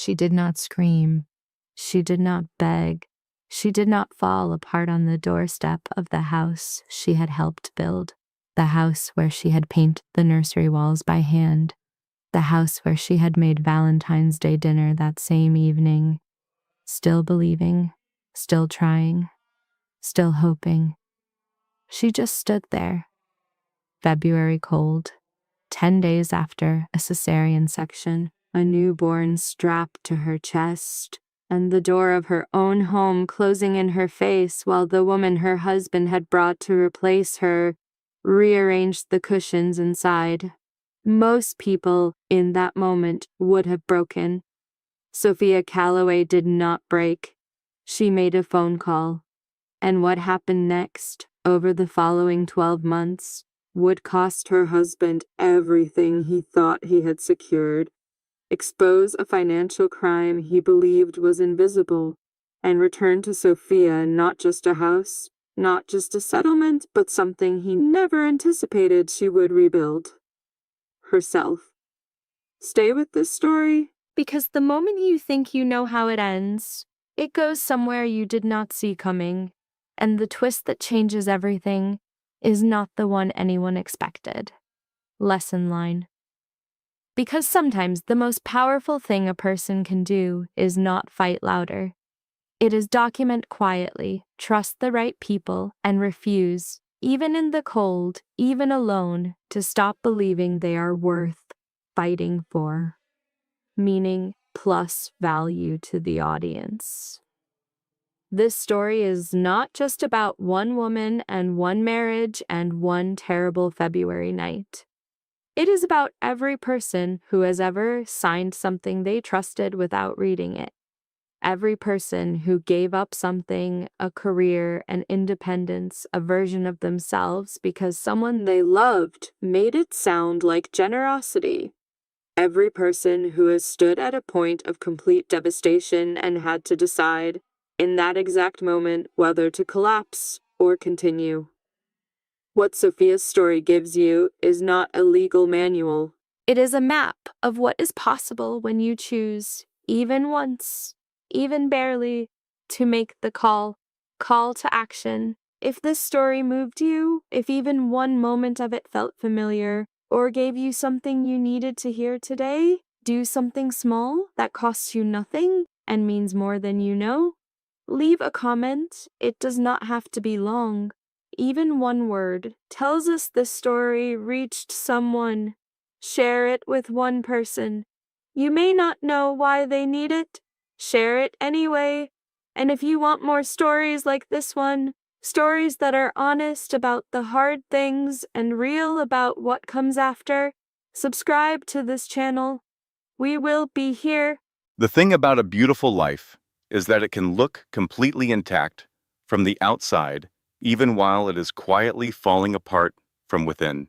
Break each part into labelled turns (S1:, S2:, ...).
S1: She did not scream. She did not beg. She did not fall apart on the doorstep of the house she had helped build, the house where she had painted the nursery walls by hand, the house where she had made Valentine's Day dinner that same evening, still believing, still trying, still hoping. She just stood there. February cold, 10 days after a cesarean section, a newborn strapped to her chest, and the door of her own home closing in her face while the woman her husband had brought to replace her rearranged the cushions inside. Most people in that moment would have broken. Sophia Calloway did not break. She made a phone call. And what happened next, over the following 12 months, would cost her husband everything he thought he had secured, expose a financial crime he believed was invisible, and return to Sophia not just a house, not just a settlement, but something he never anticipated she would rebuild. Herself. Stay with this story, because the moment you think you know how it ends, it goes somewhere you did not see coming, and the twist that changes everything is not the one anyone expected. Lesson line. Because sometimes the most powerful thing a person can do is not fight louder. It is document quietly, trust the right people, and refuse, even in the cold, even alone, to stop believing they are worth fighting for. Meaning plus value to the audience. This story is not just about one woman and one marriage and one terrible February night. It is about every person who has ever signed something they trusted without reading it. Every person who gave up something, a career, an independence, a version of themselves because someone they loved made it sound like generosity. Every person who has stood at a point of complete devastation and had to decide, in that exact moment, whether to collapse or continue. What Sophia's story gives you is not a legal manual. It is a map of what is possible when you choose, even once, even barely, to make the call to action. If this story moved you, if even one moment of it felt familiar, or gave you something you needed to hear today, do something small that costs you nothing and means more than you know. Leave a comment. It does not have to be long. Even one word tells us this story reached someone. Share it with one person. You may not know why they need it. Share it anyway. And if you want more stories like this one, stories that are honest about the hard things and real about what comes after, subscribe to this channel. We will be here.
S2: The thing about a beautiful life is that it can look completely intact from the outside, even while it is quietly falling apart from within.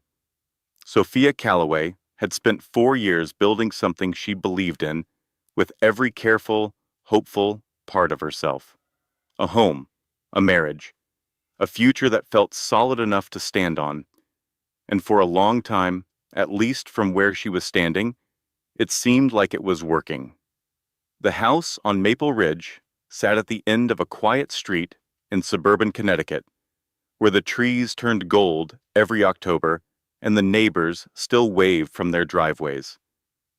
S2: Sophia Calloway had spent 4 years building something she believed in with every careful, hopeful part of herself. A home, a marriage, a future that felt solid enough to stand on. And for a long time, at least from where she was standing, it seemed like it was working. The house on Maple Ridge sat at the end of a quiet street in suburban Connecticut, where the trees turned gold every October and the neighbors still waved from their driveways.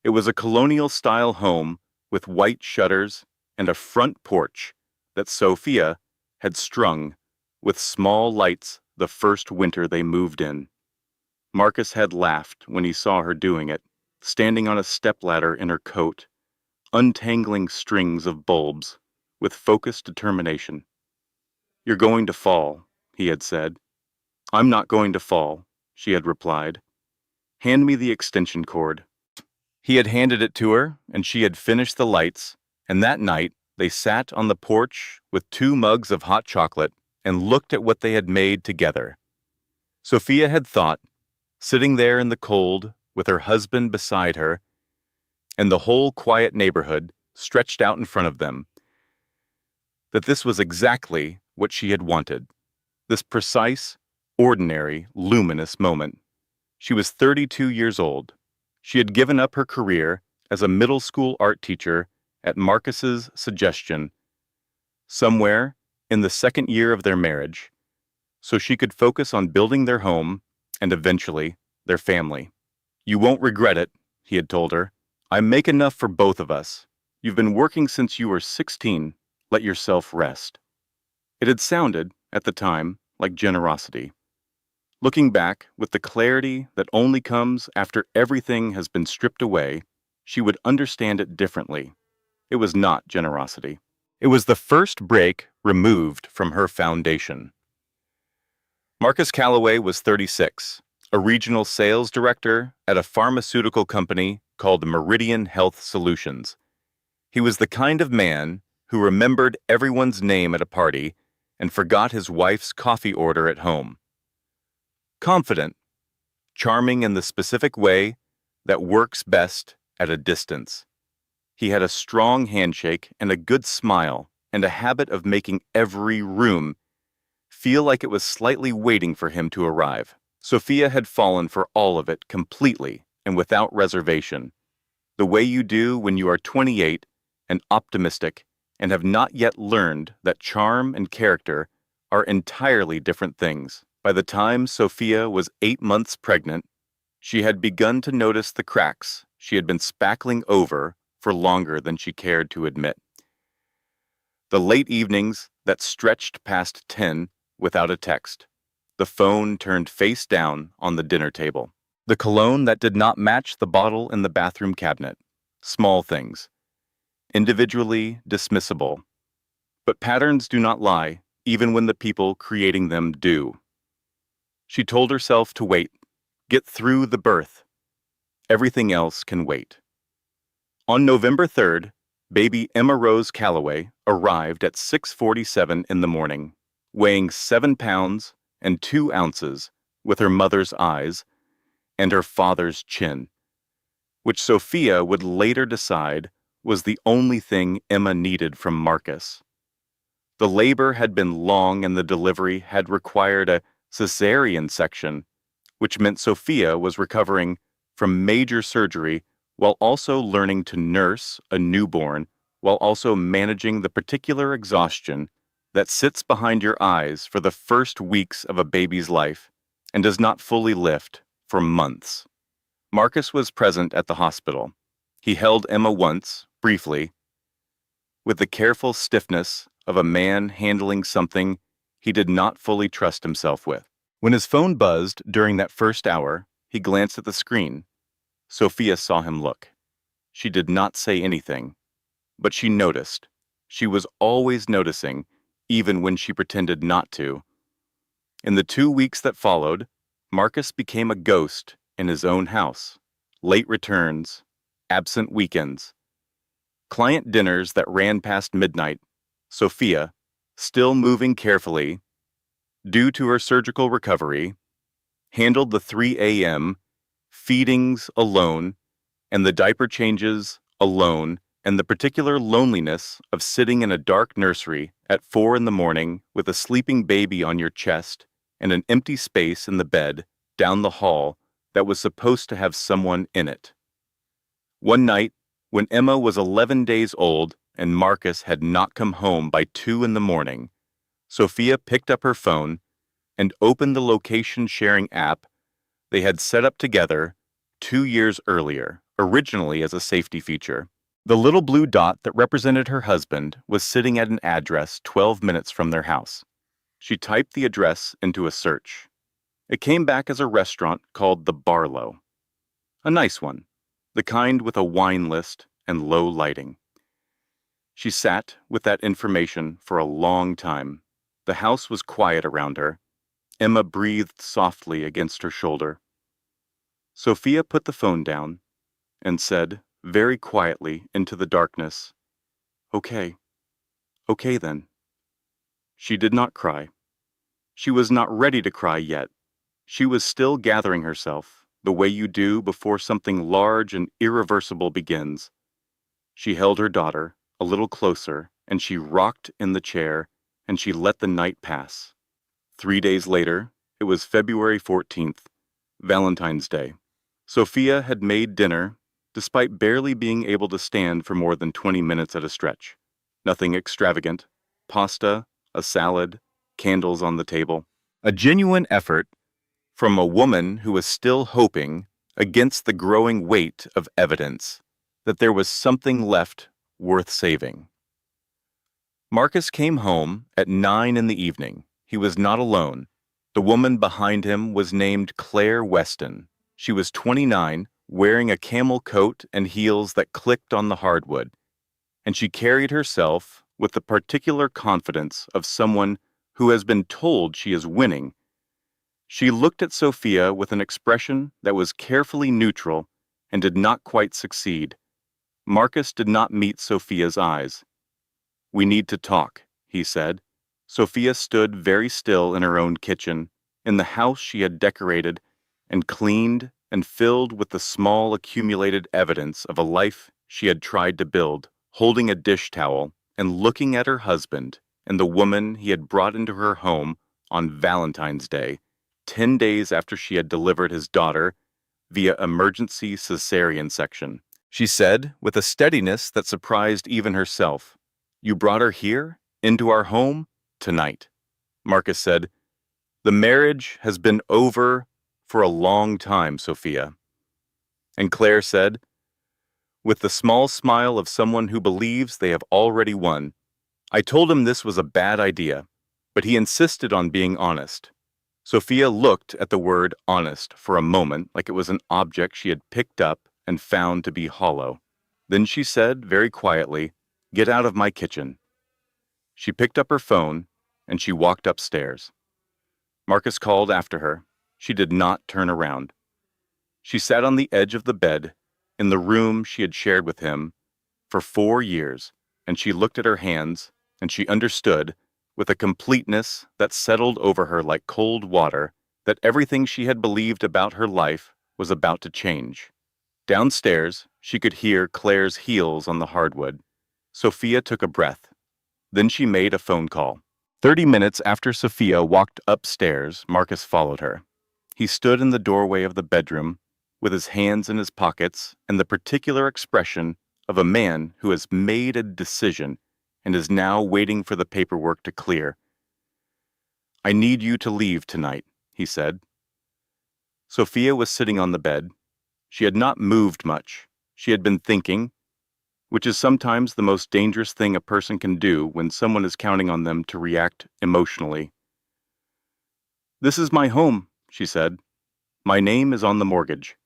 S2: It was a colonial-style home with white shutters and a front porch that Sophia had strung with small lights the first winter they moved in. Marcus had laughed when he saw her doing it, standing on a stepladder in her coat, untangling strings of bulbs with focused determination. "You're going to fall," he had said. "I'm not going to fall," she had replied. "Hand me the extension cord." He had handed it to her, and she had finished the lights, and that night they sat on the porch with 2 mugs of hot chocolate and looked at what they had made together. Sophia had thought, sitting there in the cold with her husband beside her, and the whole quiet neighborhood stretched out in front of them, that this was exactly what she had wanted. This precise, ordinary, luminous moment. She was 32 years old. She had given up her career as a middle school art teacher at Marcus's suggestion, somewhere in the second year of their marriage, so she could focus on building their home and eventually their family. "You won't regret it," he had told her. "I make enough for both of us. You've been working since you were 16. Let yourself rest." It had sounded, at the time, like generosity. Looking back, with the clarity that only comes after everything has been stripped away, she would understand it differently. It was not generosity. It was the first break removed from her foundation. Marcus Calloway was 36, a regional sales director at a pharmaceutical company called Meridian Health Solutions. He was the kind of man who remembered everyone's name at a party and forgot his wife's coffee order at home. Confident, charming in the specific way that works best at a distance. He had a strong handshake and a good smile and a habit of making every room feel like it was slightly waiting for him to arrive. Sophia had fallen for all of it completely and without reservation, the way you do when you are 28 and optimistic and have not yet learned that charm and character are entirely different things. By the time Sophia was 8 months pregnant, she had begun to notice the cracks she had been spackling over for longer than she cared to admit. The late evenings that stretched past 10 without a text. The phone turned face down on the dinner table. The cologne that did not match the bottle in the bathroom cabinet. Small things. Individually dismissible. But patterns do not lie, even when the people creating them do. She told herself to wait. Get through the birth. Everything else can wait. On November 3rd, baby Emma Rose Calloway arrived at 6:47 in the morning, weighing 7 pounds and 2 ounces, with her mother's eyes and her father's chin, which Sophia would later decide was the only thing Emma needed from Marcus. The labor had been long and the delivery had required a cesarean section, which meant Sophia was recovering from major surgery while also learning to nurse a newborn, while also managing the particular exhaustion that sits behind your eyes for the first weeks of a baby's life and does not fully lift for months. Marcus was present at the hospital. He held Emma once, briefly, with the careful stiffness of a man handling something he did not fully trust himself with. When his phone buzzed during that first hour, he glanced at the screen. Sophia saw him look. She did not say anything, but she noticed. She was always noticing, even when she pretended not to. In the 2 weeks that followed, Marcus became a ghost in his own house. Late returns, absent weekends, client dinners that ran past midnight. Sophia, still moving carefully, due to her surgical recovery, handled the 3 a.m. feedings alone and the diaper changes alone and the particular loneliness of sitting in a dark nursery at 4 in the morning with a sleeping baby on your chest and an empty space in the bed down the hall that was supposed to have someone in it. One night, when Emma was 11 days old and Marcus had not come home by 2 in the morning, Sophia picked up her phone and opened the location sharing app they had set up together 2 years earlier, originally as a safety feature. The little blue dot that represented her husband was sitting at an address 12 minutes from their house. She typed the address into a search. It came back as a restaurant called the Barlow. A nice one, the kind with a wine list and low lighting. She sat with that information for a long time. The house was quiet around her. Emma breathed softly against her shoulder. Sophia put the phone down and said, very quietly into the darkness, "Okay, okay then." She did not cry. She was not ready to cry yet. She was still gathering herself, the way you do before something large and irreversible begins. She held her daughter a little closer, and she rocked in the chair, and she let the night pass. 3 days later, it was February 14th, Valentine's Day. Sophia had made dinner despite barely being able to stand for more than 20 minutes at a stretch. Nothing extravagant. Pasta, a salad, candles on the table. A genuine effort from a woman who was still hoping, against the growing weight of evidence, that there was something left worth saving. Marcus came home at 9 in the evening. He was not alone. The woman behind him was named Claire Weston. She was 29, wearing a camel coat and heels that clicked on the hardwood, and she carried herself with the particular confidence of someone who has been told she is winning. She looked at Sophia with an expression that was carefully neutral and did not quite succeed. Marcus did not meet Sophia's eyes. "We need to talk," he said. Sophia stood very still in her own kitchen, in the house she had decorated and cleaned and filled with the small accumulated evidence of a life she had tried to build, holding a dish towel and looking at her husband and the woman he had brought into her home on Valentine's Day, 10 days after she had delivered his daughter via emergency cesarean section. She said, with a steadiness that surprised even herself, "You brought her here, into our home, tonight." Marcus said, "The marriage has been over for a long time, Sophia." And Claire said, with the small smile of someone who believes they have already won, "I told him this was a bad idea, but he insisted on being honest." Sophia looked at the word honest for a moment like it was an object she had picked up and found to be hollow. Then she said very quietly, "Get out of my kitchen." She picked up her phone and she walked upstairs. Marcus called after her. She did not turn around. She sat on the edge of the bed in the room she had shared with him for 4 years, and she looked at her hands, and she understood, with a completeness that settled over her like cold water, that everything she had believed about her life was about to change. Downstairs, she could hear Claire's heels on the hardwood. Sophia took a breath. Then she made a phone call. 30 minutes after Sophia walked upstairs, Marcus followed her. He stood in the doorway of the bedroom, with his hands in his pockets and the particular expression of a man who has made a decision and is now waiting for the paperwork to clear. "I need you to leave tonight," he said. Sophia was sitting on the bed. She had not moved much. She had been thinking, which is sometimes the most dangerous thing a person can do when someone is counting on them to react emotionally. "This is my home," she said. "My name is on the mortgage."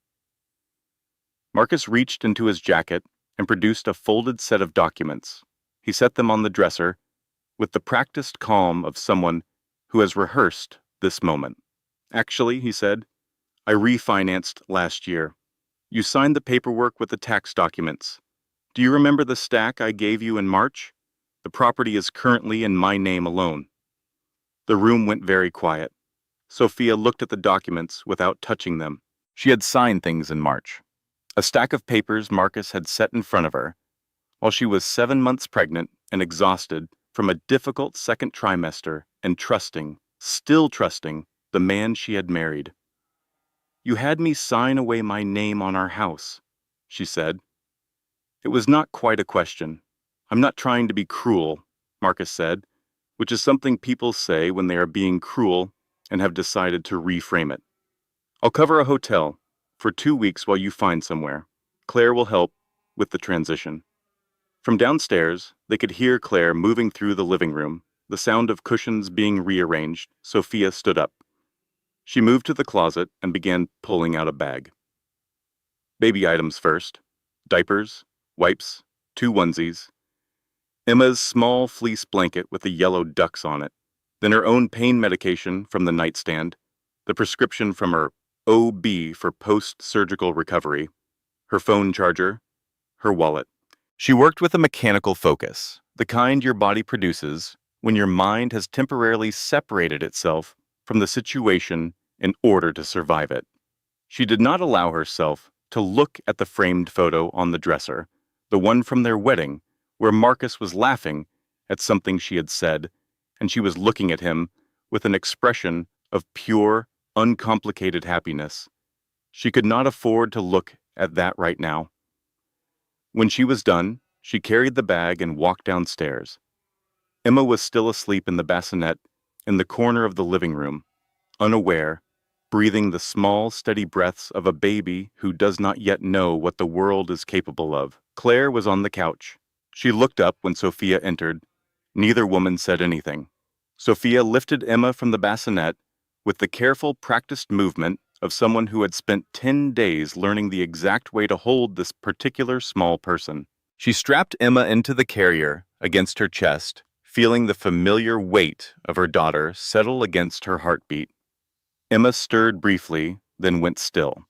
S2: Marcus reached into his jacket and produced a folded set of documents. He set them on the dresser with the practiced calm of someone who has rehearsed this moment. "Actually," he said, "I refinanced last year. You signed the paperwork with the tax documents. Do you remember the stack I gave you in March? The property is currently in my name alone." The room went very quiet. Sophia looked at the documents without touching them. She had signed things in March. A stack of papers Marcus had set in front of her, while she was 7 months pregnant and exhausted from a difficult second trimester and trusting, still trusting, the man she had married. "You had me sign away my name on our house," she said. It was not quite a question. "I'm not trying to be cruel," Marcus said, which is something people say when they are being cruel and have decided to reframe it. "I'll cover a hotel for 2 weeks while you find somewhere. Claire will help with the transition." From downstairs, they could hear Claire moving through the living room, the sound of cushions being rearranged. Sophia stood up. She moved to the closet and began pulling out a bag. Baby items first. Diapers, wipes, 2 onesies. Emma's small fleece blanket with the yellow ducks on it. Then her own pain medication from the nightstand. The prescription from her OB for post-surgical recovery. Her phone charger. Her wallet. She worked with a mechanical focus, the kind your body produces when your mind has temporarily separated itself from the situation in order to survive it. She did not allow herself to look at the framed photo on the dresser, the one from their wedding, where Marcus was laughing at something she had said, and she was looking at him with an expression of pure, uncomplicated happiness. She could not afford to look at that right now. When she was done, she carried the bag and walked downstairs. Emma was still asleep in the bassinet in the corner of the living room, unaware, breathing the small, steady breaths of a baby who does not yet know what the world is capable of. Claire was on the couch. She looked up when Sophia entered. Neither woman said anything. Sophia lifted Emma from the bassinet with the careful, practiced movement of someone who had spent 10 days learning the exact way to hold this particular small person. She strapped Emma into the carrier against her chest, feeling the familiar weight of her daughter settle against her heartbeat. Emma stirred briefly, then went still.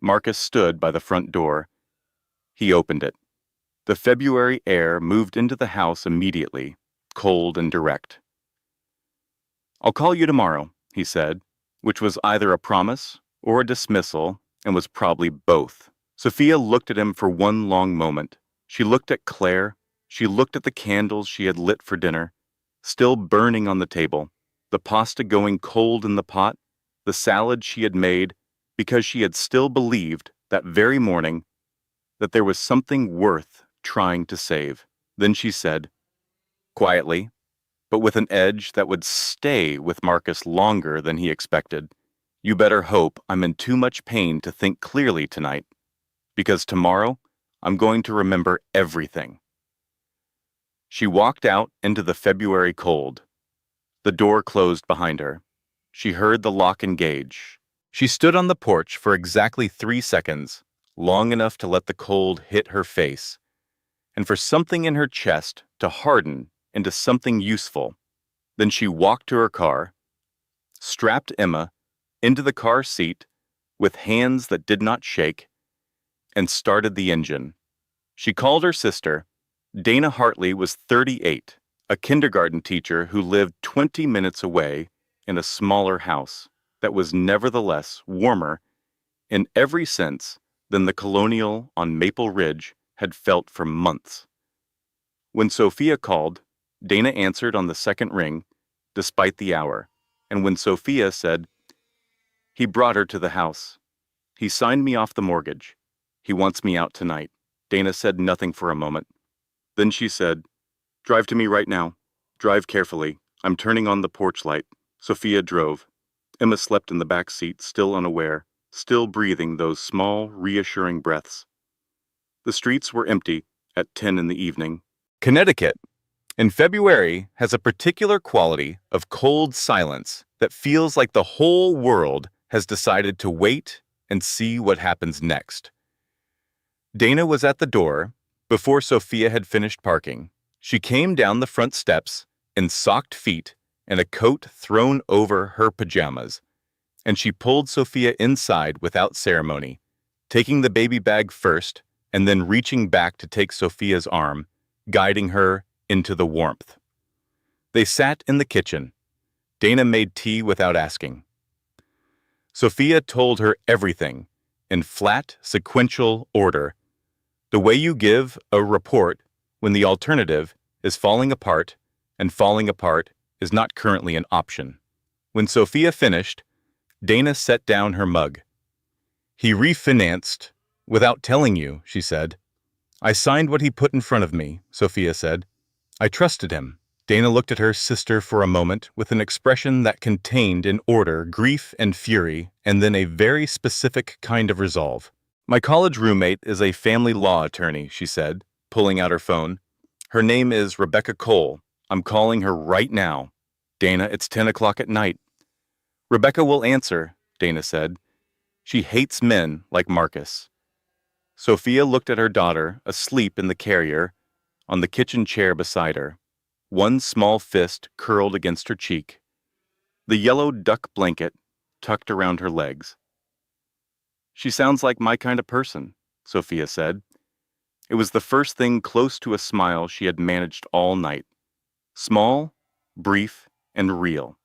S2: Marcus stood by the front door. He opened it. The February air moved into the house immediately, cold and direct. "I'll call you tomorrow," he said, which was either a promise or a dismissal, and was probably both. Sophia looked at him for one long moment. She looked at Claire. She looked at the candles she had lit for dinner, still burning on the table, the pasta going cold in the pot, the salad she had made, because she had still believed, that very morning, that there was something worth trying to save. Then she said, quietly, but with an edge that would stay with Marcus longer than he expected, "You better hope I'm in too much pain to think clearly tonight, because tomorrow I'm going to remember everything." She walked out into the February cold. The door closed behind her. She heard the lock engage. She stood on the porch for exactly 3 seconds, long enough to let the cold hit her face, and for something in her chest to harden into something useful. Then she walked to her car, strapped Emma into the car seat with hands that did not shake, and started the engine. She called her sister. Dana Hartley was 38, a kindergarten teacher who lived 20 minutes away in a smaller house that was nevertheless warmer in every sense than the colonial on Maple Ridge had felt for months. When Sophia called, Dana answered on the second ring, despite the hour, and when Sophia said, "He brought her to the house. He signed me off the mortgage. He wants me out tonight," Dana said nothing for a moment. Then she said, "Drive to me right now. Drive carefully. I'm turning on the porch light." Sophia drove. Emma slept in the back seat, still unaware, still breathing those small, reassuring breaths. The streets were empty at 10 in the evening. Connecticut, in February, has a particular quality of cold silence that feels like the whole world has decided to wait and see what happens next. Dana was at the door before Sophia had finished parking. She came down the front steps in socked feet and a coat thrown over her pajamas, and she pulled Sophia inside without ceremony, taking the baby bag first and then reaching back to take Sophia's arm, guiding her into the warmth. They sat in the kitchen. Dana made tea without asking. Sophia told her everything in flat, sequential order, the way you give a report when the alternative is falling apart, and falling apart is not currently an option. When Sophia finished, Dana set down her mug. "He refinanced without telling you," she said. "I signed what he put in front of me," Sophia said. "I trusted him." Dana looked at her sister for a moment with an expression that contained in order grief and fury, and then a very specific kind of resolve. "My college roommate is a family law attorney," she said, pulling out her phone. "Her name is Rebecca Cole. I'm calling her right now. Dana, it's 10 o'clock at night." "Rebecca will answer," Dana said. "She hates men like Marcus." Sophia looked at her daughter, asleep in the carrier, on the kitchen chair beside her, one small fist curled against her cheek, the yellow duck blanket tucked around her legs. "She sounds like my kind of person," Sophia said. It was the first thing close to a smile she had managed all night. Small, brief, and real.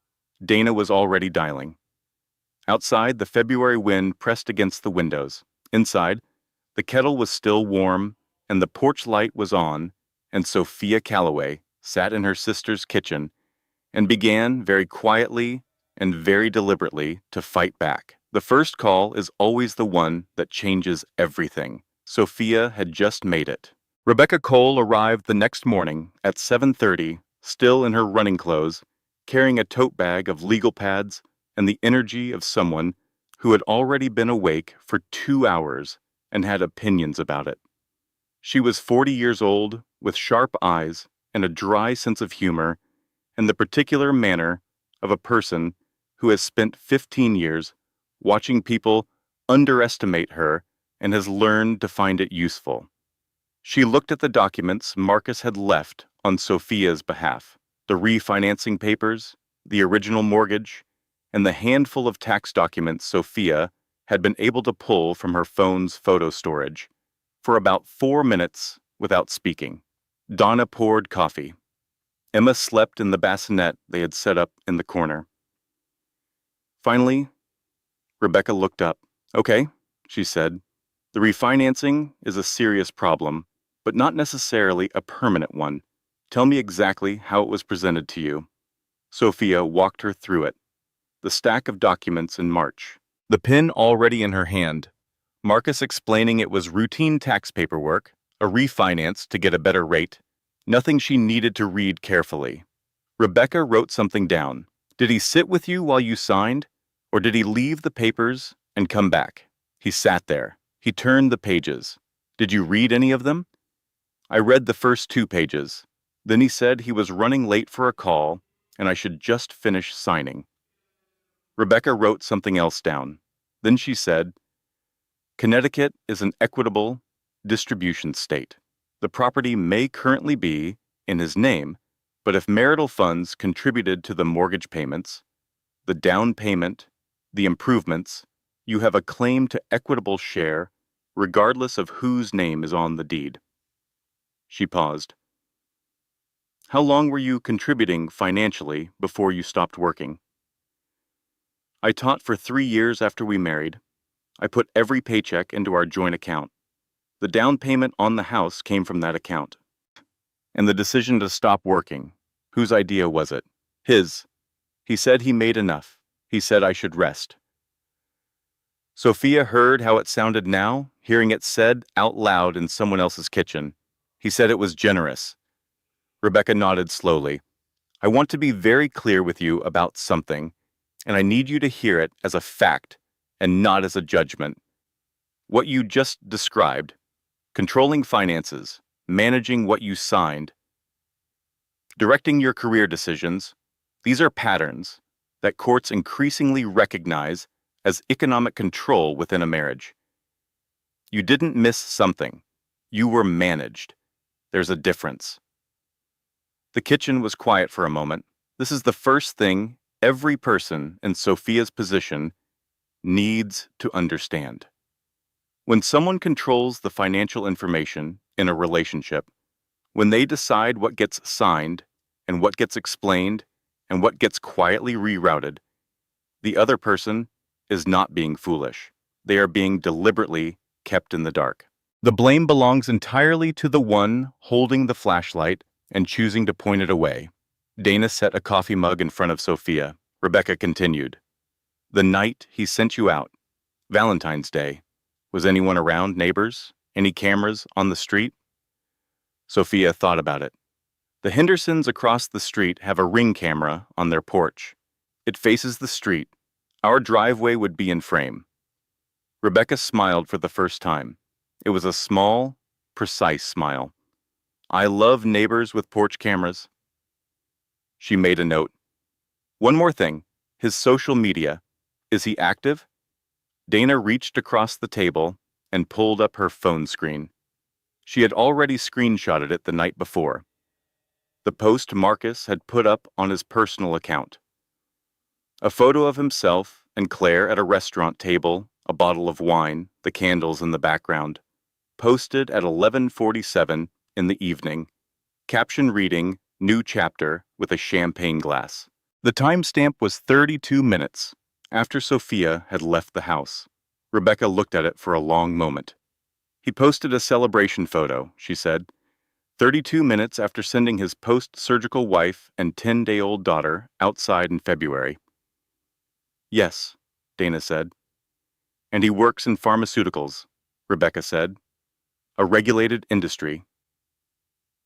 S2: Dana was already dialing. Outside, the February wind pressed against the windows. Inside, the kettle was still warm, and the porch light was on, and Sophia Calloway sat in her sister's kitchen and began very quietly and very deliberately to fight back. The first call is always the one that changes everything. Sophia had just made it. Rebecca Cole arrived the next morning at 7:30, still in her running clothes, carrying a tote bag of legal pads and the energy of someone who had already been awake for 2 hours and had opinions about it. She was 40 years old, with sharp eyes and a dry sense of humor, and the particular manner of a person who has spent 15 years watching people underestimate her and has learned to find it useful. She looked at the documents Marcus had left on Sophia's behalf, the refinancing papers, the original mortgage, and the handful of tax documents Sophia had been able to pull from her phone's photo storage, for about 4 minutes without speaking. Donna poured coffee. Emma slept in the bassinet they had set up in the corner. Finally, Rebecca looked up. "Okay," she said. "The refinancing is a serious problem, but not necessarily a permanent one. Tell me exactly how it was presented to you." Sophia walked her through it. The stack of documents in March. The pen already in her hand. Marcus explaining it was routine tax paperwork, a refinance to get a better rate, nothing she needed to read carefully. Rebecca wrote something down. "Did he sit with you while you signed, or did he leave the papers and come back?" "He sat there. He turned the pages." "Did you read any of them?" "I read the first 2 pages. Then he said he was running late for a call and I should just finish signing." Rebecca wrote something else down. Then she said, "Connecticut is an equitable distribution state. The property may currently be in his name, but if marital funds contributed to the mortgage payments, the down payment, the improvements, you have a claim to equitable share regardless of whose name is on the deed." She paused. "How long were you contributing financially before you stopped working?" "I taught for 3 years after we married. I put every paycheck into our joint account. The down payment on the house came from that account." "And the decision to stop working, whose idea was it?" "His. He said he made enough. He said I should rest." Sophia heard how it sounded now, hearing it said out loud in someone else's kitchen. He said it was generous. Rebecca nodded slowly. "I want to be very clear with you about something, and I need you to hear it as a fact and not as a judgment. What you just described, controlling finances, managing what you signed, directing your career decisions, these are patterns that courts increasingly recognize as economic control within a marriage. You didn't miss something. You were managed. There's a difference." The kitchen was quiet for a moment. This is the first thing every person in Sophia's position needs to understand. When someone controls the financial information in a relationship, when they decide what gets signed and what gets explained and what gets quietly rerouted, the other person is not being foolish. They are being deliberately kept in the dark. The blame belongs entirely to the one holding the flashlight and choosing to point it away. Dana set a coffee mug in front of Sophia. Rebecca continued. "The night he sent you out, Valentine's Day, was anyone around, neighbors? Any cameras on the street?" Sophia thought about it. "The Hendersons across the street have a ring camera on their porch. It faces the street. Our driveway would be in frame." Rebecca smiled for the first time. It was a small, precise smile. "I love neighbors with porch cameras." She made a note. "One more thing. His social media. Is he active?" Dana reached across the table and pulled up her phone screen. She had already screenshotted it the night before. The post Marcus had put up on his personal account. A photo of himself and Claire at a restaurant table, a bottle of wine, the candles in the background. Posted at 11:47 in the evening. Caption reading, "New chapter," with a champagne glass. The timestamp was 32 minutes after Sophia had left the house. Rebecca looked at it for a long moment. "He posted a celebration photo," she said. 32 minutes after sending his post-surgical wife and 10-day-old daughter outside in February. "Yes," Dana said. "And he works in pharmaceuticals," Rebecca said. A regulated industry.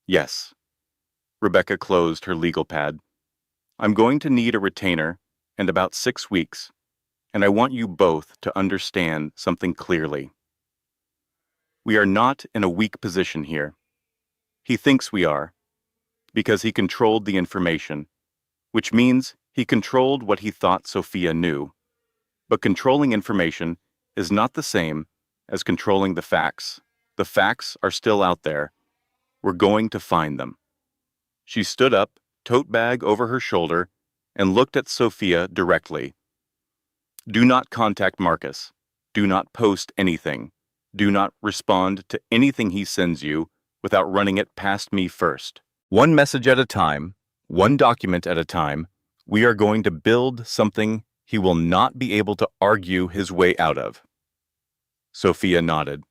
S2: Yes. Rebecca closed her legal pad. I'm going to need a retainer in about 6 weeks, and I want you both to understand something clearly. We are not in a weak position here. He thinks we are, because he controlled the information, which means he controlled what he thought Sophia knew. But controlling information is not the same as controlling the facts. The facts are still out there. We're going to find them. She stood up, tote bag over her shoulder, and looked at Sophia directly. Do not contact Marcus. Do not post anything. Do not respond to anything he sends you without running it past me first. One message at a time, one document at a time, we are going to build something he will not be able to argue his way out of. Sophia nodded.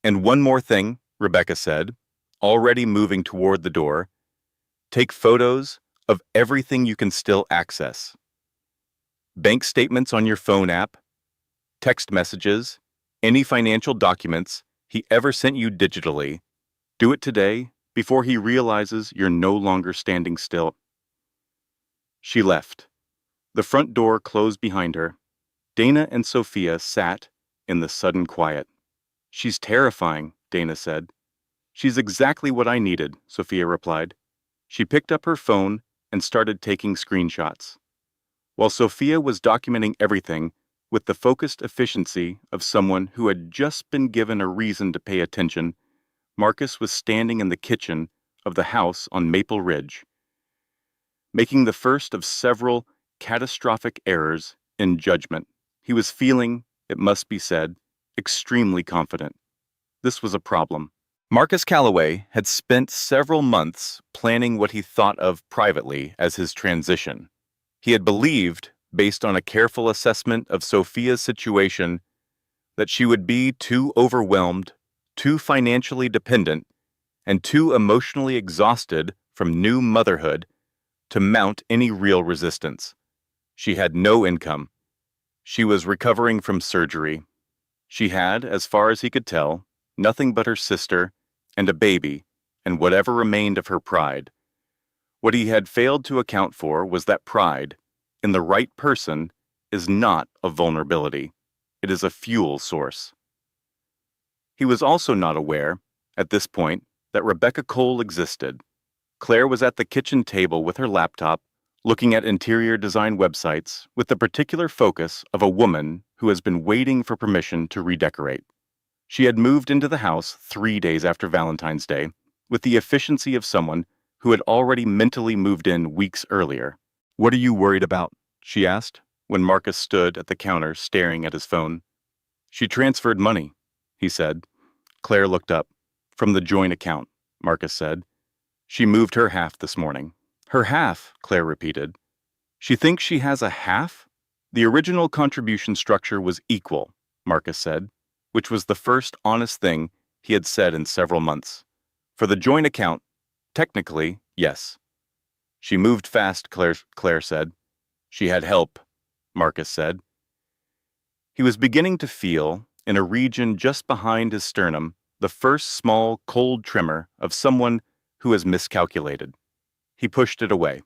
S2: And one more thing, Rebecca said, already moving toward the door. Take photos of everything you can still access. Bank statements on your phone app, text messages, any financial documents he ever sent you digitally. Do it today before he realizes you're no longer standing still. She left. The front door closed behind her. Dana and Sophia sat in the sudden quiet. She's terrifying, Dana said. She's exactly what I needed, Sophia replied. She picked up her phone and started taking screenshots. While Sophia was documenting everything with the focused efficiency of someone who had just been given a reason to pay attention, Marcus was standing in the kitchen of the house on Maple Ridge, making the first of several catastrophic errors in judgment. He was feeling, it must be said, extremely confident. This was a problem. Marcus Calloway had spent several months planning what he thought of privately as his transition. He had believed, based on a careful assessment of Sophia's situation, that she would be too overwhelmed, too financially dependent, and too emotionally exhausted from new motherhood to mount any real resistance. She had no income. She was recovering from surgery. She had, as far as he could tell, nothing but her sister and a baby and whatever remained of her pride. What he had failed to account for was that pride, in the right person, is not a vulnerability. It is a fuel source. He was also not aware, at this point, that Rebecca Cole existed. Claire was at the kitchen table with her laptop, looking at interior design websites with the particular focus of a woman who has been waiting for permission to redecorate. She had moved into the house 3 days after Valentine's Day, with the efficiency of someone who had already mentally moved in weeks earlier. What are you worried about? She asked, when Marcus stood at the counter staring at his phone. She transferred money, he said. Claire looked up. From the joint account, Marcus said. She moved her half this morning. Her half, Claire repeated. She thinks she has a half? The original contribution structure was equal, Marcus said, which was the first honest thing he had said in several months. For the joint account, technically, yes. She moved fast, Claire said. She had help, Marcus said. He was beginning to feel, in a region just behind his sternum, the first small, cold tremor of someone who has miscalculated. He pushed it away.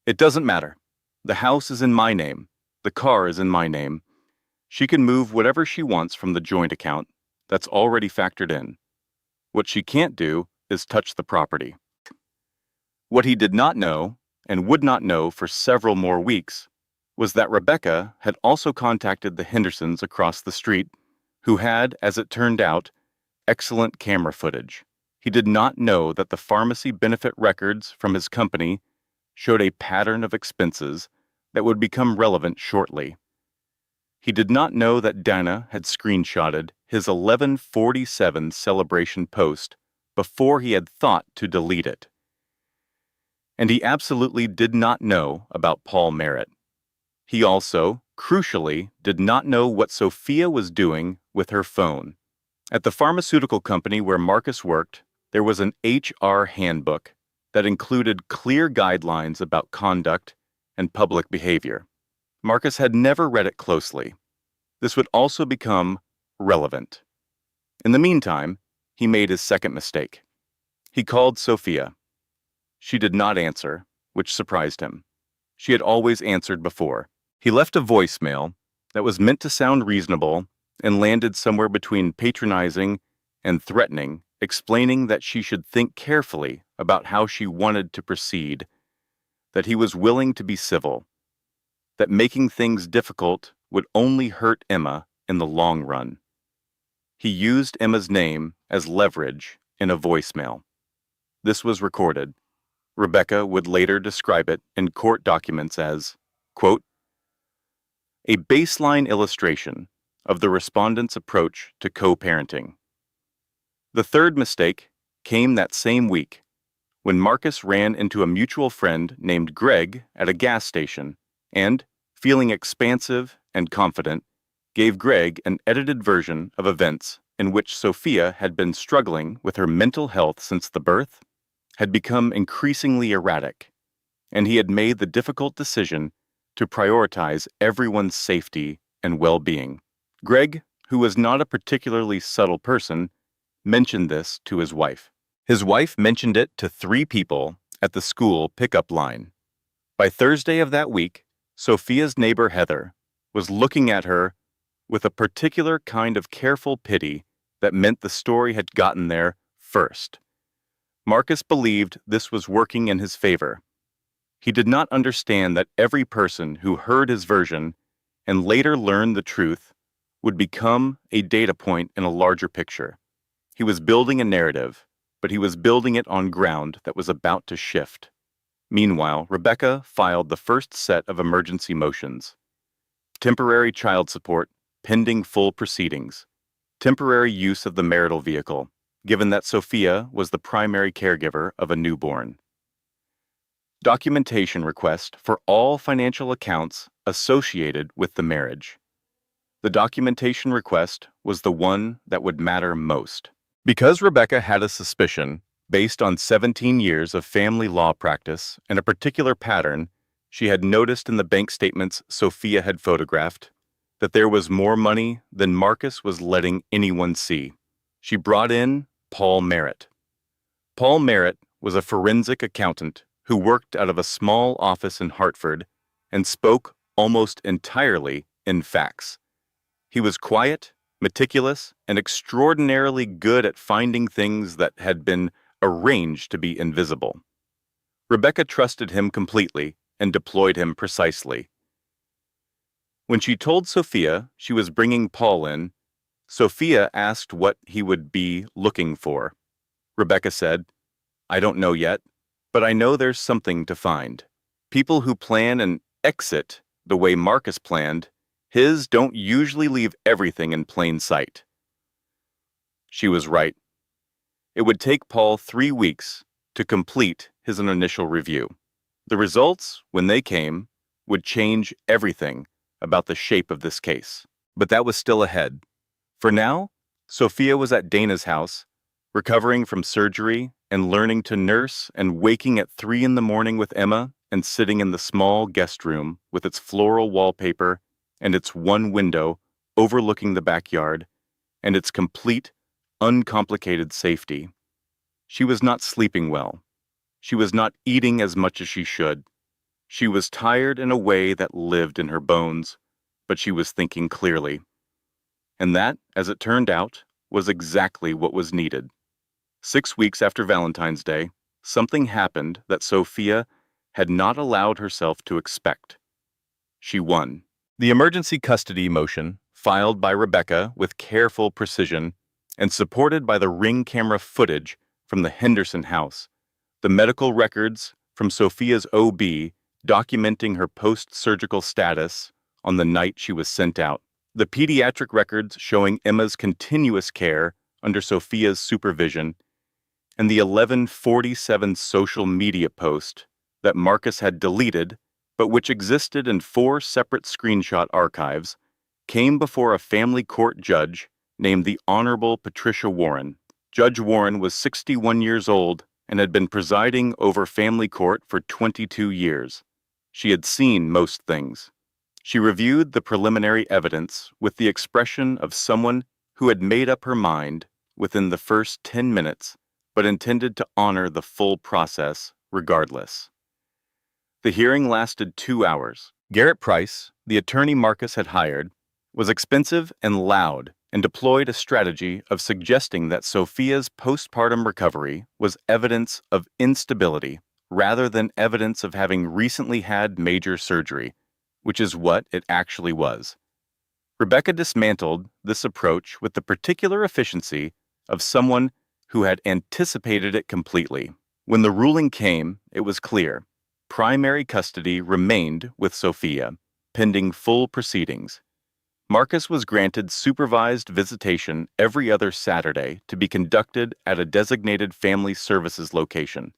S2: It doesn't matter. The house is in my name. The car is in my name. She can move whatever she wants from the joint account. That's already factored in. What she can't do is touch the property. What he did not know, and would not know for several more weeks, was that Rebecca had also contacted the Hendersons across the street, who had, as it turned out, excellent camera footage. He did not know that the pharmacy benefit records from his company showed a pattern of expenses that would become relevant shortly. He did not know that Dana had screenshotted his 1147 celebration post before he had thought to delete it. And he absolutely did not know about Paul Merritt. He also, crucially, did not know what Sophia was doing with her phone. At the pharmaceutical company where Marcus worked, there was an HR handbook that included clear guidelines about conduct and public behavior. Marcus had never read it closely. This would also become relevant. In the meantime, he made his second mistake. He called Sophia. She did not answer, which surprised him. She had always answered before. He left a voicemail that was meant to sound reasonable and landed somewhere between patronizing and threatening, explaining that she should think carefully about how she wanted to proceed, that he was willing to be civil, that making things difficult would only hurt Emma in the long run. He used Emma's name as leverage in a voicemail. This was recorded. Rebecca would later describe it in court documents as, quote, a baseline illustration of the respondent's approach to co-parenting. The third mistake came that same week when Marcus ran into a mutual friend named Greg at a gas station and, feeling expansive and confident, gave Greg an edited version of events in which Sophia had been struggling with her mental health since the birth, had become increasingly erratic, and he had made the difficult decision to prioritize everyone's safety and well-being. Greg, who was not a particularly subtle person, mentioned this to his wife. His wife mentioned it to 3 people at the school pickup line. By Thursday of that week, Sophia's neighbor Heather was looking at her with a particular kind of careful pity that meant the story had gotten there first. Marcus believed this was working in his favor. He did not understand that every person who heard his version and later learned the truth would become a data point in a larger picture. He was building a narrative, but he was building it on ground that was about to shift. Meanwhile, Rebecca filed the first set of emergency motions. Temporary child support, pending full proceedings. Temporary use of the marital vehicle, given that Sophia was the primary caregiver of a newborn. Documentation request for all financial accounts associated with the marriage. The documentation request was the one that would matter most. Because Rebecca had a suspicion, based on 17 years of family law practice and a particular pattern she had noticed in the bank statements Sophia had photographed, that there was more money than Marcus was letting anyone see. She brought in Paul Merritt. Paul Merritt was a forensic accountant who worked out of a small office in Hartford and spoke almost entirely in facts. He was quiet, meticulous, and extraordinarily good at finding things that had been arranged to be invisible. Rebecca trusted him completely and deployed him precisely. When she told Sophia she was bringing Paul in, Sophia asked what he would be looking for. Rebecca said, I don't know yet, but I know there's something to find. People who plan an exit the way Marcus planned, his don't usually leave everything in plain sight. She was right. It would take Paul 3 weeks to complete his initial review. The results, when they came, would change everything about the shape of this case. But that was still ahead. For now, Sophia was at Dana's house, recovering from surgery and learning to nurse and waking at 3 in the morning with Emma and sitting in the small guest room with its floral wallpaper and its one window overlooking the backyard and its complete, uncomplicated safety. She was not sleeping well. She was not eating as much as she should. She was tired in a way that lived in her bones, but she was thinking clearly. And that, as it turned out, was exactly what was needed. 6 weeks after Valentine's Day, something happened that Sophia had not allowed herself to expect. She won. The emergency custody motion, filed by Rebecca with careful precision and supported by the Ring camera footage from the Henderson house, the medical records from Sophia's OB documenting her post-surgical status on the night she was sent out, the pediatric records showing Emma's continuous care under Sophia's supervision, and the 1147 social media post that Marcus had deleted, but which existed in 4 separate screenshot archives, came before a family court judge named the Honorable Patricia Warren. Judge Warren was 61 years old and had been presiding over family court for 22 years. She had seen most things. She reviewed the preliminary evidence with the expression of someone who had made up her mind within the first 10 minutes, but intended to honor the full process regardless. The hearing lasted 2 hours. Garrett Price, the attorney Marcus had hired, was expensive and loud and deployed a strategy of suggesting that Sophia's postpartum recovery was evidence of instability rather than evidence of having recently had major surgery, which is what it actually was. Rebecca dismantled this approach with the particular efficiency of someone who had anticipated it completely. When the ruling came, it was clear. Primary custody remained with Sophia, pending full proceedings. Marcus was granted supervised visitation every other Saturday to be conducted at a designated family services location.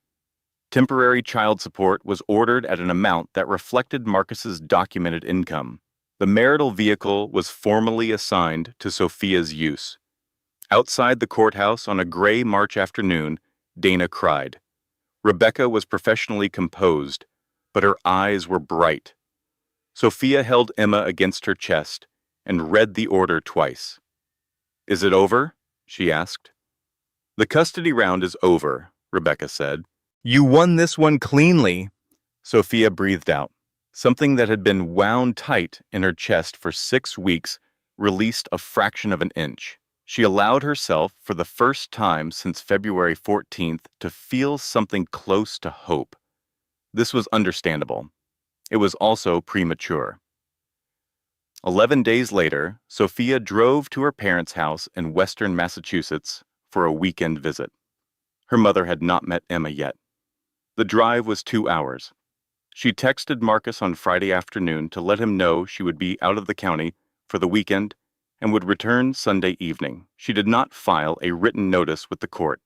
S2: Temporary child support was ordered at an amount that reflected Marcus's documented income. The marital vehicle was formally assigned to Sophia's use. Outside the courthouse on a gray March afternoon, Dana cried. Rebecca was professionally composed, but her eyes were bright. Sophia held Emma against her chest and read the order twice. "Is it over?" she asked. "The custody round is over," Rebecca said. "You won this one cleanly," Sophia breathed out. Something that had been wound tight in her chest for 6 weeks released a fraction of an inch. She allowed herself, for the first time since February 14th, to feel something close to hope. This was understandable. It was also premature. 11 days later, Sophia drove to her parents' house in western Massachusetts for a weekend visit. Her mother had not met Emma yet. The drive was 2 hours. She texted Marcus on Friday afternoon to let him know she would be out of the county for the weekend and would return Sunday evening. She did not file a written notice with the court.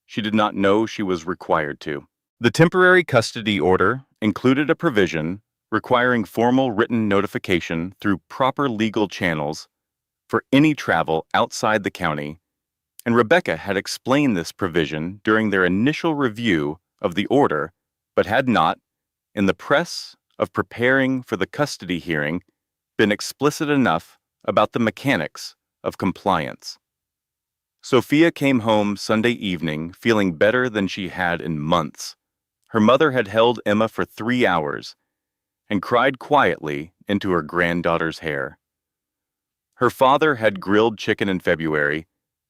S2: She did not know she was required to. The temporary custody order included a provision requiring formal written notification through proper legal channels for any travel outside the county, and Rebecca had explained this provision during their initial review of the order, but had not, in the press of preparing for the custody hearing, been explicit enough about the mechanics of compliance. Sophia came home Sunday evening feeling better than she had in months. Her mother had held Emma for 3 hours and cried quietly into her granddaughter's hair. Her father had grilled chicken in February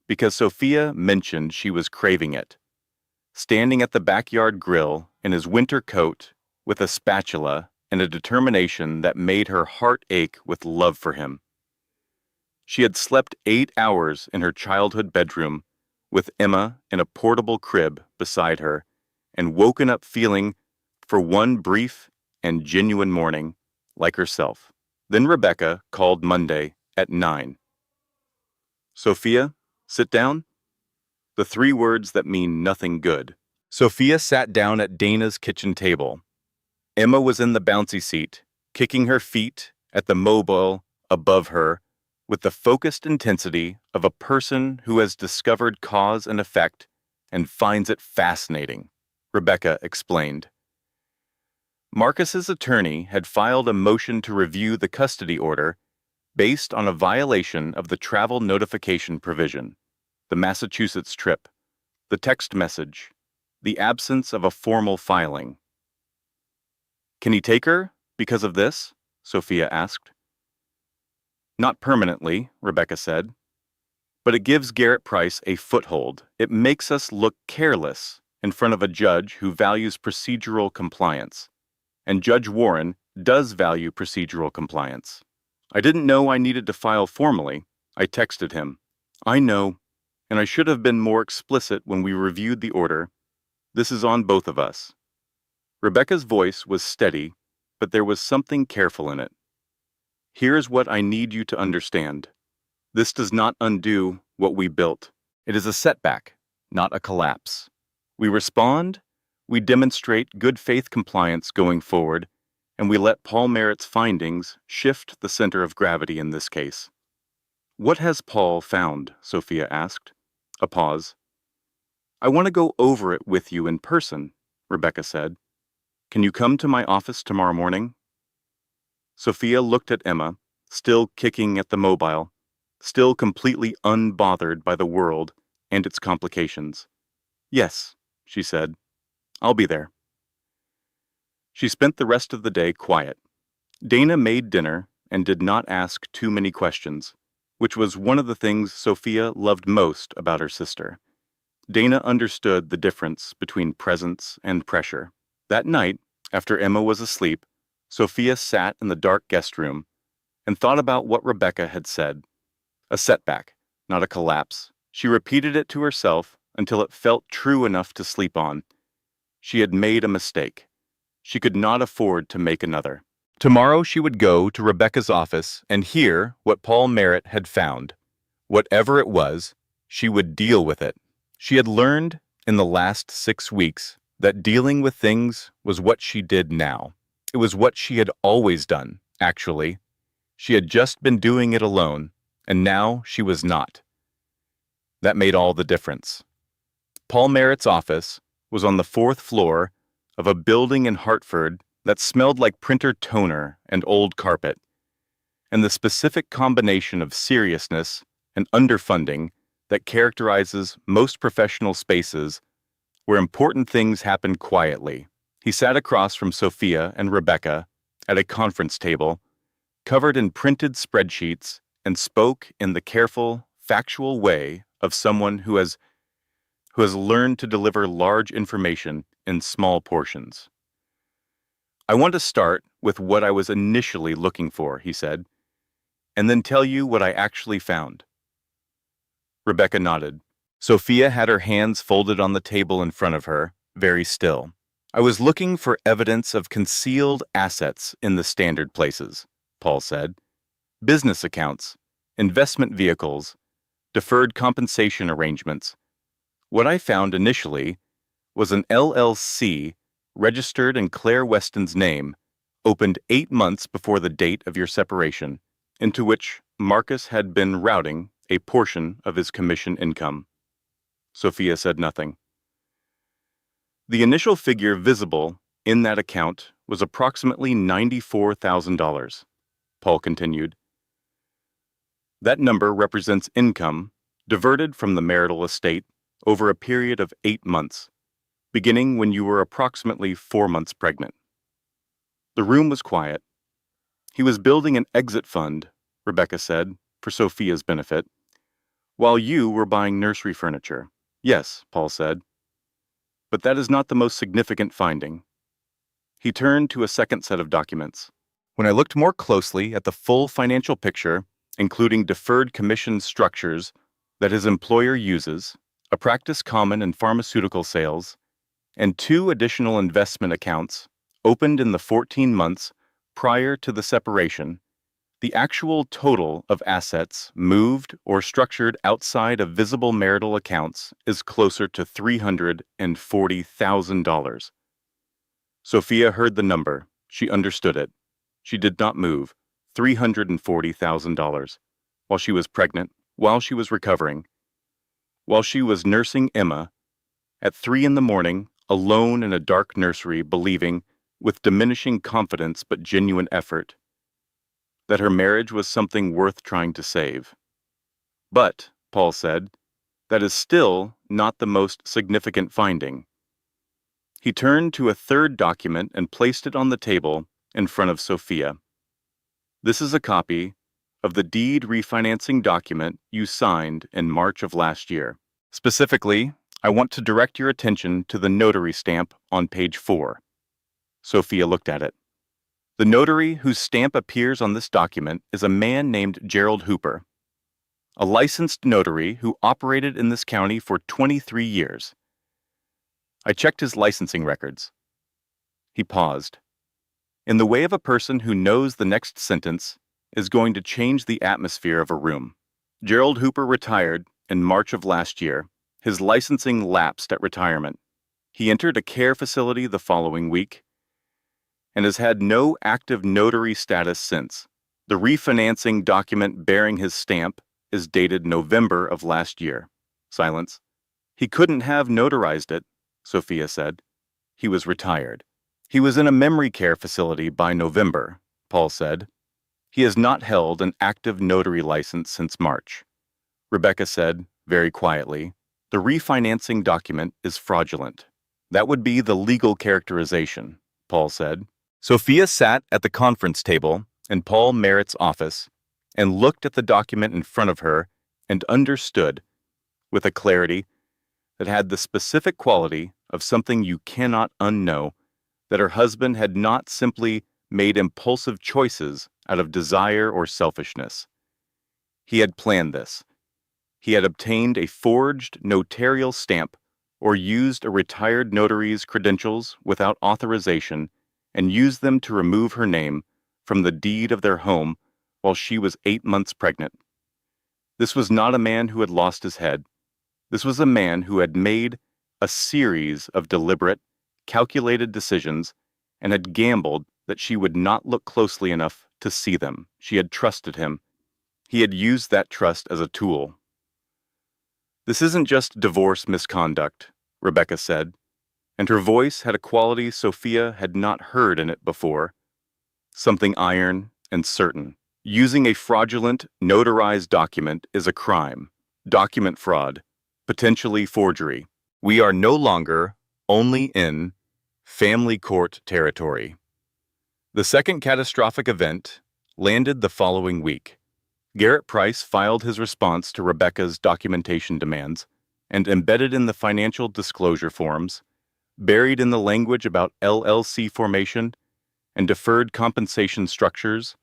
S2: because Sophia mentioned she was craving it. Standing at the backyard grill in his winter coat with a spatula and a determination that made her heart ache with love for him. She had slept 8 hours in her childhood bedroom with Emma in a portable crib beside her and woken up feeling, for one brief and genuine morning, like herself. Then Rebecca called Monday at 9. "Sophia, sit down." The 3 words that mean nothing good. Sophia sat down at Dana's kitchen table. Emma was in the bouncy seat, kicking her feet at the mobile above her with the focused intensity of a person who has discovered cause and effect and finds it fascinating, Rebecca explained. Marcus's attorney had filed a motion to review the custody order based on a violation of the travel notification provision, the Massachusetts trip, the text message, the absence of a formal filing. "Can he take her because of this?" Sophia asked. "Not permanently," Rebecca said. "But it gives Garrett Price a foothold. It makes us look careless in front of a judge who values procedural compliance. And Judge Warren does value procedural compliance. I didn't know I needed to file formally. I texted him. I know, and I should have been more explicit when we reviewed the order. This is on both of us." Rebecca's voice was steady, but there was something careful in it. "Here's what I need you to understand. This does not undo what we built. It is a setback, not a collapse. We respond, we demonstrate good faith compliance going forward, and we let Paul Merritt's findings shift the center of gravity in this case." "What has Paul found?" Sophia asked. A pause. "I want to go over it with you in person," Rebecca said. "Can you come to my office tomorrow morning?" Sophia looked at Emma, still kicking at the mobile, still completely unbothered by the world and its complications. "Yes," she said. "I'll be there." She spent the rest of the day quiet. Dana made dinner and did not ask too many questions, which was one of the things Sophia loved most about her sister. Dana understood the difference between presence and pressure. That night, after Emma was asleep, Sophia sat in the dark guest room and thought about what Rebecca had said. A setback, not a collapse. She repeated it to herself until it felt true enough to sleep on. She had made a mistake. She could not afford to make another. Tomorrow she would go to Rebecca's office and hear what Paul Merritt had found. Whatever it was, she would deal with it. She had learned in the last 6 weeks that dealing with things was what she did now. It was what she had always done, actually. She had just been doing it alone, and now she was not. That made all the difference. Paul Merritt's office was on the 4th floor of a building in Hartford that smelled like printer toner and old carpet, and the specific combination of seriousness and underfunding that characterizes most professional spaces where important things happen quietly. He sat across from Sophia and Rebecca at a conference table, covered in printed spreadsheets, and spoke in the careful, factual way of someone who has learned to deliver large information in small portions. "I want to start with what I was initially looking for," he said, "and then tell you what I actually found." Rebecca nodded. Sophia had her hands folded on the table in front of her, very still. "I was looking for evidence of concealed assets in the standard places," Paul said. "Business accounts, investment vehicles, deferred compensation arrangements. What I found initially was an LLC registered in Claire Weston's name, opened 8 months before the date of your separation, into which Marcus had been routing a portion of his commission income." Sophia said nothing. "The initial figure visible in that account was approximately $94,000, Paul continued. "That number represents income diverted from the marital estate over a period of 8 months, beginning when you were approximately 4 months pregnant." The room was quiet. "He was building an exit fund," Rebecca said, for Sophia's benefit, "while you were buying nursery furniture." "Yes," Paul said. "But that is not the most significant finding." He turned to a second set of documents. "When I looked more closely at the full financial picture, including deferred commission structures that his employer uses, a practice common in pharmaceutical sales, and 2 additional investment accounts opened in the 14 months prior to the separation, the actual total of assets moved or structured outside of visible marital accounts is closer to $340,000. Sophia heard the number. She understood it. She did not move. $340,000. While she was pregnant, while she was recovering, while she was nursing Emma, at 3 in the morning, alone in a dark nursery, believing, with diminishing confidence but genuine effort, that her marriage was something worth trying to save. "But," Paul said, "that is still not the most significant finding." He turned to a third document and placed it on the table in front of Sophia. "This is a copy of the deed refinancing document you signed in March of last year. Specifically, I want to direct your attention to the notary stamp on page 4. Sophia looked at it. "The notary whose stamp appears on this document is a man named Gerald Hooper, a licensed notary who operated in this county for 23 years. I checked his licensing records." He paused. In the way of a person who knows the next sentence is going to change the atmosphere of a room. "Gerald Hooper retired in March of last year. His licensing lapsed at retirement. He entered a care facility the following week and has had no active notary status since. The refinancing document bearing his stamp is dated November of last year." Silence. "He couldn't have notarized it," Sophia said. "He was retired." "He was in a memory care facility by November," Paul said. "He has not held an active notary license since March." Rebecca said, very quietly, The refinancing document is fraudulent. That would be the legal characterization, Paul said. Sophia sat at the conference table in Paul Merritt's office and looked at the document in front of her and understood, with a clarity that had the specific quality of something you cannot unknow, that her husband had not simply made impulsive choices out of desire or selfishness. He had planned this. He had obtained a forged notarial stamp or used a retired notary's credentials without authorization and used them to remove her name from the deed of their home while she was 8 months pregnant. This was not a man who had lost his head. This was a man who had made a series of deliberate, calculated decisions and had gambled that she would not look closely enough to see them. She had trusted him. He had used that trust as a tool. "This isn't just divorce misconduct," Rebecca said, and her voice had a quality Sophia had not heard in it before, something iron and certain. "Using a fraudulent, notarized document is a crime. Document fraud, potentially forgery. We are no longer only in family court territory." The second catastrophic event landed the following week. Garrett Price filed his response to Rebecca's documentation demands, and embedded in the financial disclosure forms, buried in the language about LLC formation and deferred compensation structures,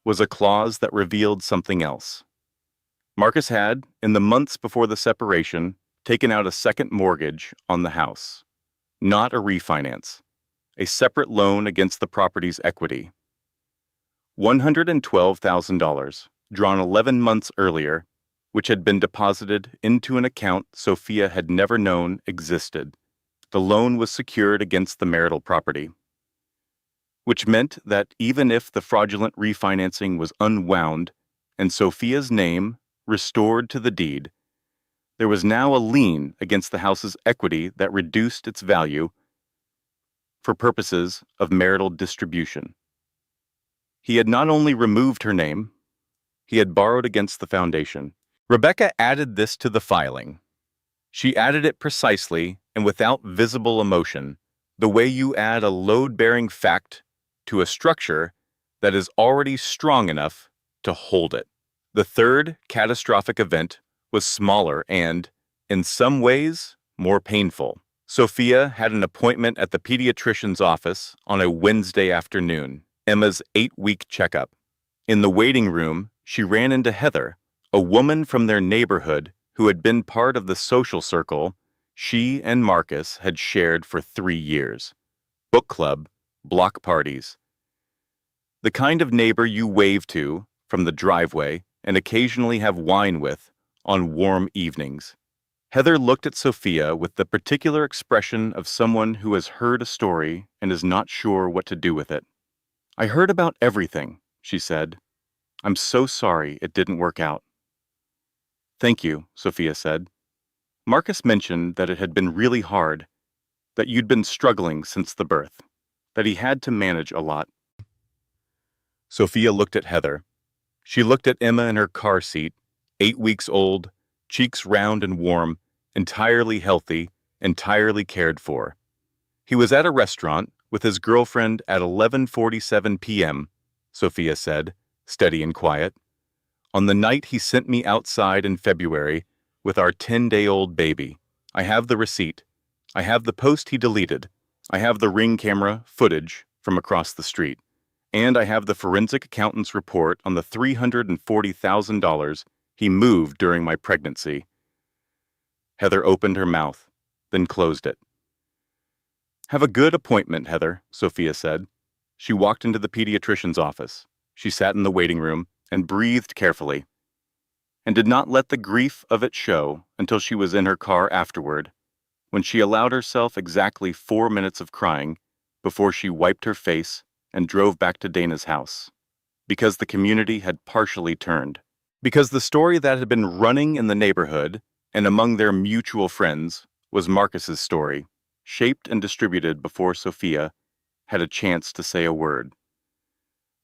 S2: was a clause that revealed something else. Marcus had, in the months before the separation, taken out a second mortgage on the house. Not a refinance, a separate loan against the property's equity. $112,000, drawn 11 months earlier, which had been deposited into an account Sophia had never known existed. The loan was secured against the marital property, which meant that even if the fraudulent refinancing was unwound and Sophia's name restored to the deed, there was now a lien against the house's equity that reduced its value for purposes of marital distribution. He had not only removed her name, he had borrowed against the foundation. Rebecca added this to the filing. She added it precisely and without visible emotion, the way you add a load-bearing fact to a structure that is already strong enough to hold it. The third catastrophic event was smaller and, in some ways, more painful. Sophia had an appointment at the pediatrician's office on a Wednesday afternoon, Emma's 8-week checkup. In the waiting room, she ran into Heather, a woman from their neighborhood who had been part of the social circle she and Marcus had shared for 3 years. Book club, block parties. The kind of neighbor you wave to from the driveway and occasionally have wine with on warm evenings. Heather looked at Sophia with the particular expression of someone who has heard a story and is not sure what to do with it. "I heard about everything," she said. "I'm so sorry it didn't work out." "Thank you," Sophia said. "Marcus mentioned that it had been really hard, that you'd been struggling since the birth, that he had to manage a lot." Sophia looked at Heather. She looked at Emma in her car seat, 8 weeks old, cheeks round and warm, entirely healthy, entirely cared for. He was at a restaurant with his girlfriend at 11:47 p.m., Sophia said, steady and quiet. "On the night he sent me outside in February with our 10-day-old baby. I have the receipt. I have the post he deleted. I have the Ring camera footage from across the street. And I have the forensic accountant's report on the $340,000 he moved during my pregnancy." Heather opened her mouth, then closed it. "Have a good appointment, Heather," Sophia said. She walked into the pediatrician's office. She sat in the waiting room and breathed carefully, and did not let the grief of it show until she was in her car afterward, when she allowed herself exactly 4 minutes of crying before she wiped her face and drove back to Dana's house, because the community had partially turned. Because the story that had been running in the neighborhood and among their mutual friends was Marcus's story, shaped and distributed before Sophia had a chance to say a word.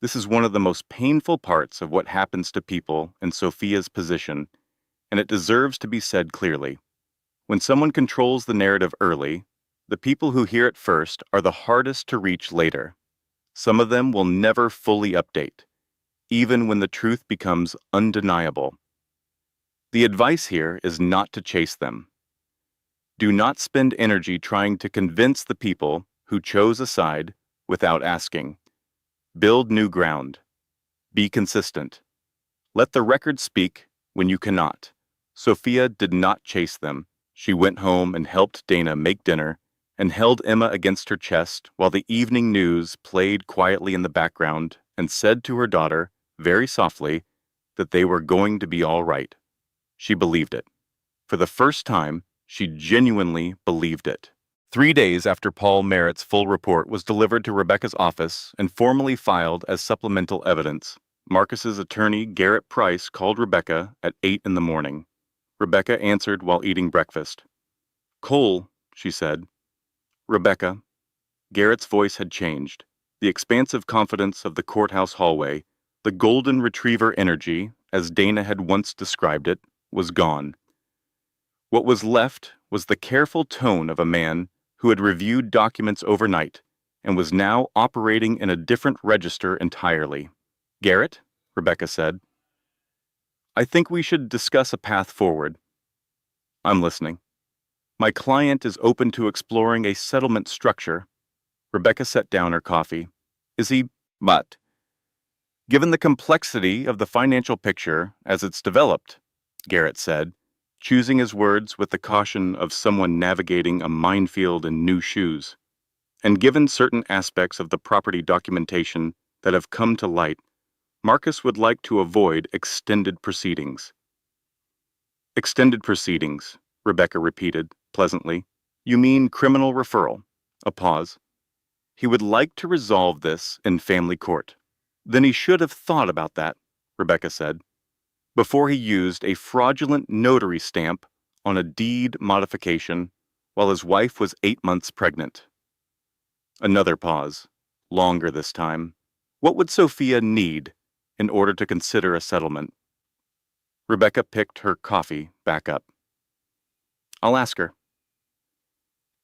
S2: This is one of the most painful parts of what happens to people in Sophia's position, and it deserves to be said clearly. When someone controls the narrative early, the people who hear it first are the hardest to reach later. Some of them will never fully update, even when the truth becomes undeniable. The advice here is not to chase them. Do not spend energy trying to convince the people who chose a side without asking. Build new ground. Be consistent. Let the record speak when you cannot. Sophia did not chase them. She went home and helped Dana make dinner and held Emma against her chest while the evening news played quietly in the background and said to her daughter, very softly, that they were going to be all right. She believed it. For the first time, she genuinely believed it. 3 days after Paul Merritt's full report was delivered to Rebecca's office and formally filed as supplemental evidence, Marcus's attorney, Garrett Price, called Rebecca at 8 in the morning. Rebecca answered while eating breakfast. "Cole," she said. "Rebecca." Garrett's voice had changed. The expansive confidence of the courthouse hallway, the golden retriever energy, as Dana had once described it, was gone. What was left was the careful tone of a man who had reviewed documents overnight and was now operating in a different register entirely. "Garrett," Rebecca said, "I think we should discuss a path forward." "I'm listening." "My client is open to exploring a settlement structure." Rebecca set down her coffee. "Is he?" "But, given the complexity of the financial picture as it's developed," Garrett said, choosing his words with the caution of someone navigating a minefield in new shoes, "and given certain aspects of the property documentation that have come to light, Marcus would like to avoid extended proceedings." "Extended proceedings," Rebecca repeated, pleasantly. "You mean criminal referral?" A pause. "He would like to resolve this in family court." "Then he should have thought about that," Rebecca said, "before he used a fraudulent notary stamp on a deed modification while his wife was 8 months pregnant." Another pause, longer this time. What would Sophia need in order to consider a settlement? Rebecca picked her coffee back up. "I'll ask her."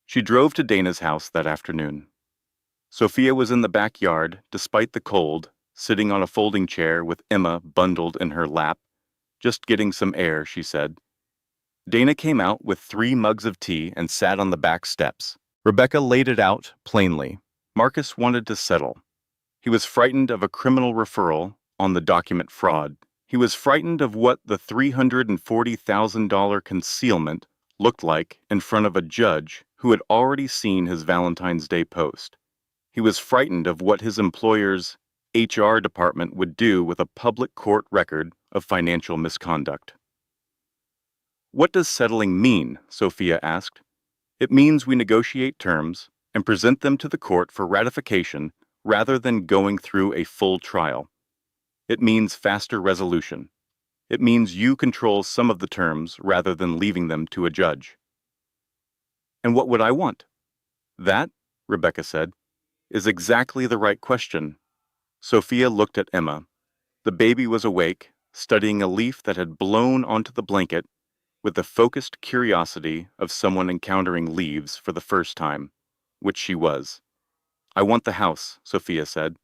S2: She drove to Dana's house that afternoon. Sophia was in the backyard, despite the cold, sitting on a folding chair with Emma bundled in her lap. "Just getting some air," she said. Dana came out with 3 mugs of tea and sat on the back steps. Rebecca laid it out plainly. Marcus wanted to settle. He was frightened of a criminal referral on the document fraud. He was frightened of what the $340,000 concealment looked like in front of a judge who had already seen his Valentine's Day post. He was frightened of what his employer's HR department would do with a public court record of financial misconduct. "What does settling mean?" Sophia asked. "It means we negotiate terms and present them to the court for ratification rather than going through a full trial. It means faster resolution. It means you control some of the terms rather than leaving them to a judge." "And what would I want?" "That," Rebecca said, "is exactly the right question." Sophia looked at Emma. The baby was awake, studying a leaf that had blown onto the blanket with the focused curiosity of someone encountering leaves for the first time, which she was. "I want the house," Sophia said.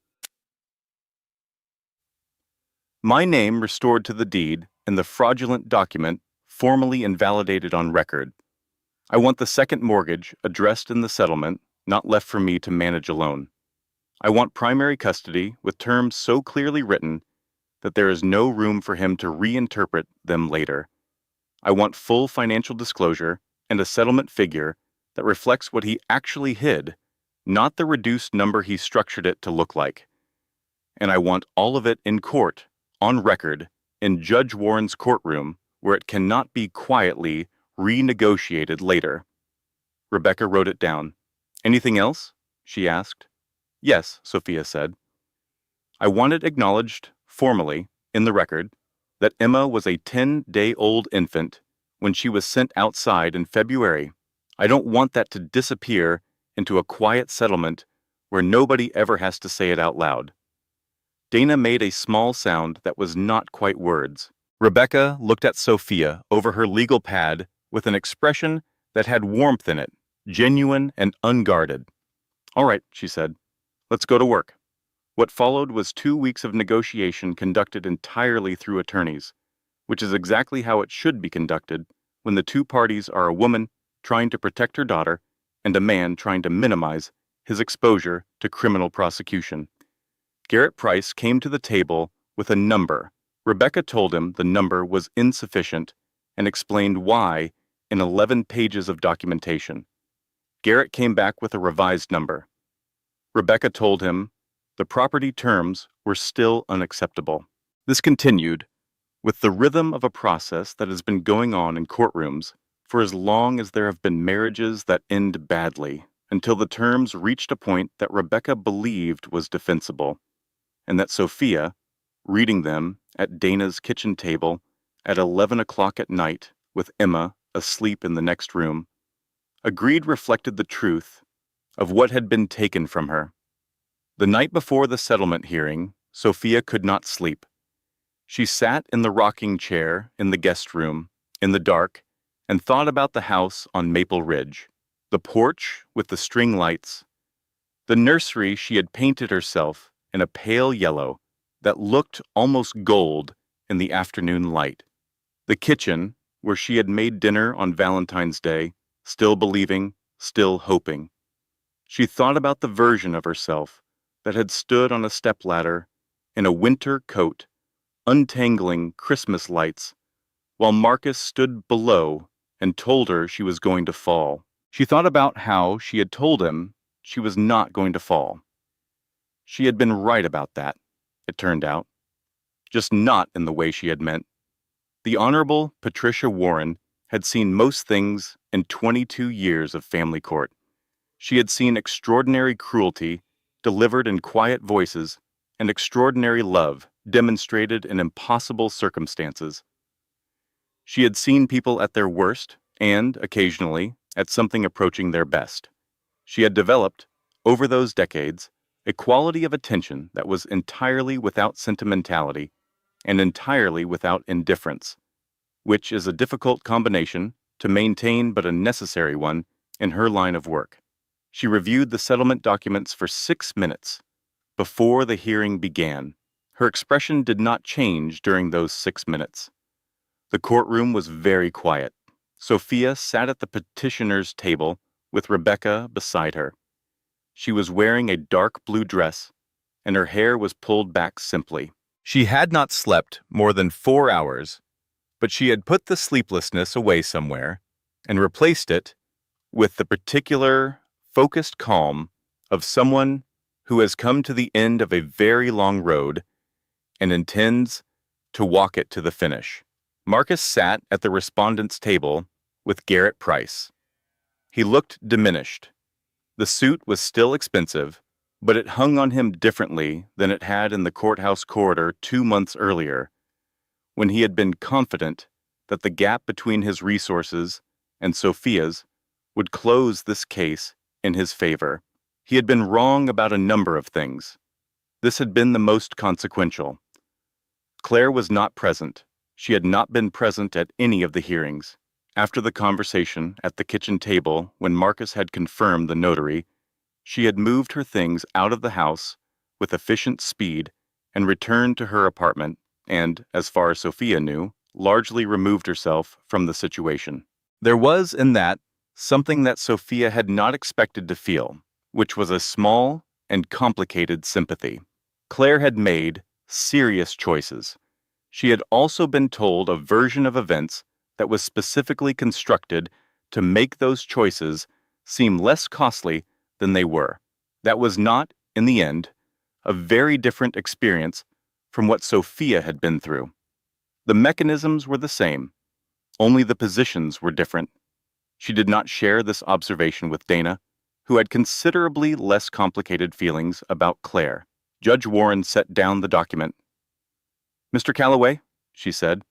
S2: "My name restored to the deed and the fraudulent document formally invalidated on record. I want the second mortgage addressed in the settlement, not left for me to manage alone. I want primary custody with terms so clearly written that there is no room for him to reinterpret them later. I want full financial disclosure and a settlement figure that reflects what he actually hid, not the reduced number he structured it to look like. And I want all of it in court, on record, in Judge Warren's courtroom, where it cannot be quietly renegotiated later." Rebecca wrote it down. "Anything else?" she asked. "Yes," Sophia said. "I want it acknowledged, formally, in the record, that Emma was a 10-day-old infant when she was sent outside in February. I don't want that to disappear into a quiet settlement where nobody ever has to say it out loud." Dana made a small sound that was not quite words. Rebecca looked at Sophia over her legal pad with an expression that had warmth in it, genuine and unguarded. "All right," she said, "let's go to work." What followed was 2 weeks of negotiation conducted entirely through attorneys, which is exactly how it should be conducted when the two parties are a woman trying to protect her daughter and a man trying to minimize his exposure to criminal prosecution. Garrett Price came to the table with a number. Rebecca told him the number was insufficient and explained why in 11 pages of documentation. Garrett came back with a revised number. Rebecca told him the property terms were still unacceptable. This continued with the rhythm of a process that has been going on in courtrooms for as long as there have been marriages that end badly, until the terms reached a point that Rebecca believed was defensible, and that Sophia, reading them at Dana's kitchen table at 11 o'clock at night with Emma asleep in the next room, agreed reflected the truth of what had been taken from her. The night before the settlement hearing, Sophia could not sleep. She sat in the rocking chair in the guest room, in the dark, and thought about the house on Maple Ridge, the porch with the string lights, the nursery she had painted herself in a pale yellow that looked almost gold in the afternoon light, the kitchen where she had made dinner on Valentine's Day, still believing, still hoping. She thought about the version of herself that had stood on a stepladder in a winter coat, untangling Christmas lights, while Marcus stood below and told her she was going to fall. She thought about how she had told him she was not going to fall. She had been right about that, it turned out, just not in the way she had meant. The Honorable Patricia Warren had seen most things in 22 years of family court. She had seen extraordinary cruelty delivered in quiet voices and extraordinary love demonstrated in impossible circumstances. She had seen people at their worst and, occasionally, at something approaching their best. She had developed, over those decades, a quality of attention that was entirely without sentimentality and entirely without indifference, which is a difficult combination to maintain but a necessary one in her line of work. She reviewed the settlement documents for 6 minutes before the hearing began. Her expression did not change during those 6 minutes. The courtroom was very quiet. Sophia sat at the petitioner's table with Rebecca beside her. She was wearing a dark blue dress, and her hair was pulled back simply. She had not slept more than 4 hours, but she had put the sleeplessness away somewhere and replaced it with the particular, focused calm of someone who has come to the end of a very long road and intends to walk it to the finish. Marcus sat at the respondent's table with Garrett Price. He looked diminished. The suit was still expensive, but it hung on him differently than it had in the courthouse corridor 2 months earlier, when he had been confident that the gap between his resources and Sophia's would close this case in his favor. He had been wrong about a number of things. This had been the most consequential. Claire was not present. She had not been present at any of the hearings. After the conversation at the kitchen table when Marcus had confirmed the notary, she had moved her things out of the house with efficient speed and returned to her apartment and, as far as Sophia knew, largely removed herself from the situation. There was in that something that Sophia had not expected to feel, which was a small and complicated sympathy. Claire had made serious choices. She had also been told a version of events that was specifically constructed to make those choices seem less costly than they were. That was not, in the end, a very different experience from what Sophia had been through. The mechanisms were the same, only the positions were different. She did not share this observation with Dana, who had considerably less complicated feelings about Claire. Judge Warren set down the document. "Mr. Calloway," she said,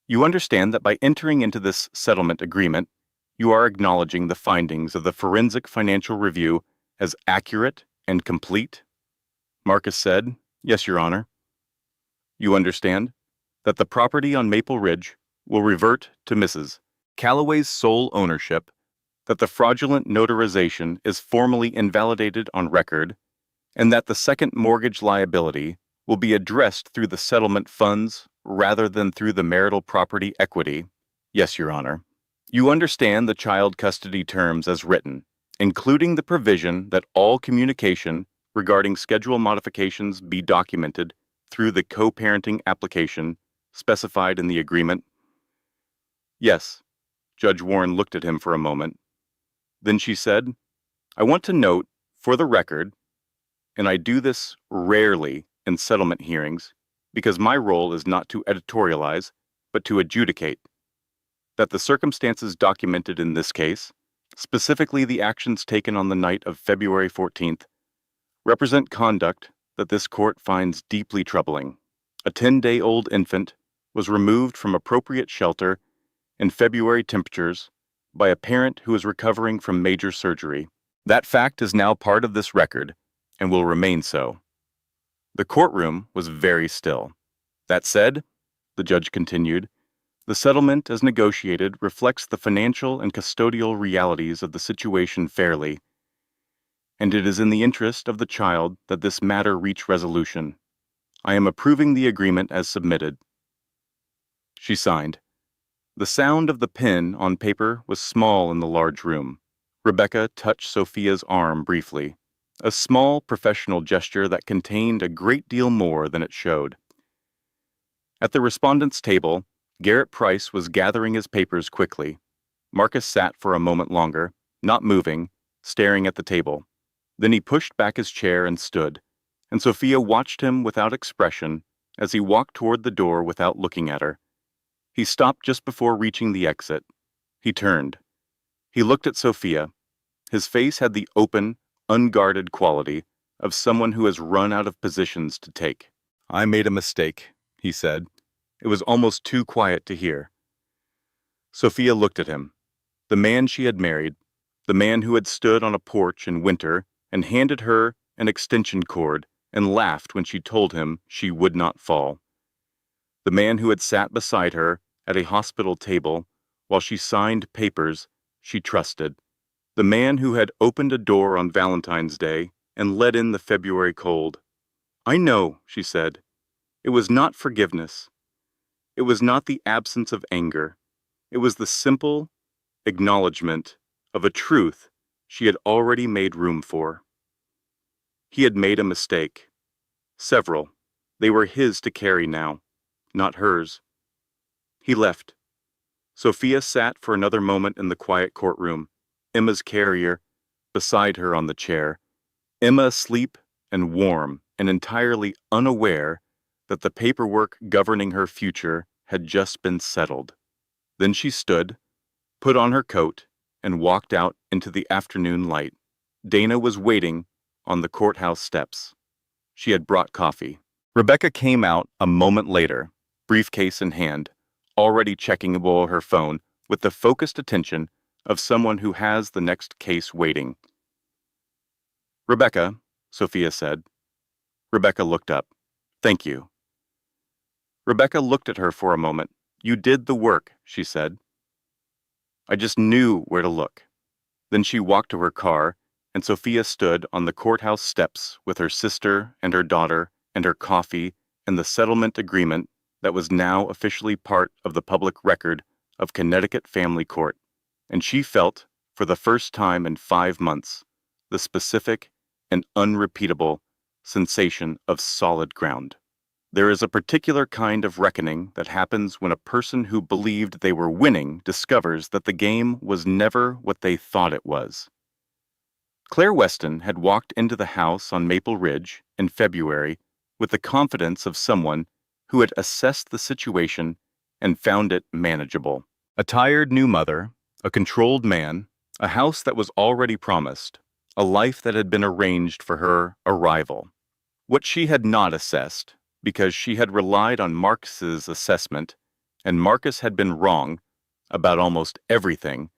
S2: "you understand that by entering into this settlement agreement, you are acknowledging the findings of the Forensic Financial Review as accurate and complete?" Marcus said, "Yes, Your Honor." "You understand that the property on Maple Ridge will revert to Mrs. Callaway's sole ownership, that the fraudulent notarization is formally invalidated on record, and that the second mortgage liability will be addressed through the settlement funds rather than through the marital property equity. Yes, Your Honor. You understand the child custody terms as written, including the provision that all communication regarding schedule modifications be documented through the co-parenting application specified in the agreement? Yes. Judge Warren looked at him for a moment. Then she said, I want to note, for the record, and I do this rarely in settlement hearings because my role is not to editorialize, but to adjudicate, that the circumstances documented in this case, specifically the actions taken on the night of February 14th, represent conduct that this court finds deeply troubling. A 10-day-old infant was removed from appropriate shelter in February temperatures by a parent who is recovering from major surgery. That fact is now part of this record and will remain so. The courtroom was very still. That said, the judge continued, the settlement as negotiated reflects the financial and custodial realities of the situation fairly, and it is in the interest of the child that this matter reach resolution. I am approving the agreement as submitted. She signed. The sound of the pen on paper was small in the large room. Rebecca touched Sophia's arm briefly, a small professional gesture that contained a great deal more than it showed. At the respondent's table, Garrett Price was gathering his papers quickly. Marcus sat for a moment longer, not moving, staring at the table. Then he pushed back his chair and stood, and Sophia watched him without expression as he walked toward the door without looking at her. He stopped just before reaching the exit. He turned. He looked at Sophia. His face had the open, unguarded quality of someone who has run out of positions to take. I made a mistake, he said. It was almost too quiet to hear. Sophia looked at him. The man she had married, the man who had stood on a porch in winter and handed her an extension cord and laughed when she told him she would not fall. The man who had sat beside her at a hospital table while she signed papers she trusted. The man who had opened a door on Valentine's Day and let in the February cold. I know, she said. It was not forgiveness. It was not the absence of anger. It was the simple acknowledgement of a truth she had already made room for. He had made a mistake. Several. They were his to carry now, not hers. He left. Sophia sat for another moment in the quiet courtroom, Emma's carrier beside her on the chair, Emma asleep and warm and entirely unaware that the paperwork governing her future had just been settled. Then she stood, put on her coat, and walked out into the afternoon light. Dana was waiting on the courthouse steps. She had brought coffee. Rebecca came out a moment later, briefcase in hand, already checking her phone with the focused attention of someone who has the next case waiting. Rebecca, Sophia said. Rebecca looked up. Thank you. Rebecca looked at her for a moment. You did the work, she said. I just knew where to look. Then she walked to her car, and Sophia stood on the courthouse steps with her sister and her daughter and her coffee and the settlement agreement that was now officially part of the public record of Connecticut Family Court, and she felt, for the first time in 5 months, the specific and unrepeatable sensation of solid ground. There is a particular kind of reckoning that happens when a person who believed they were winning discovers that the game was never what they thought it was. Claire Weston had walked into the house on Maple Ridge in February with the confidence of someone who had assessed the situation and found it manageable. A tired new mother, a controlled man, a house that was already promised, a life that had been arranged for her arrival. What she had not assessed, because she had relied on Marcus's assessment, and Marcus had been wrong about almost everything,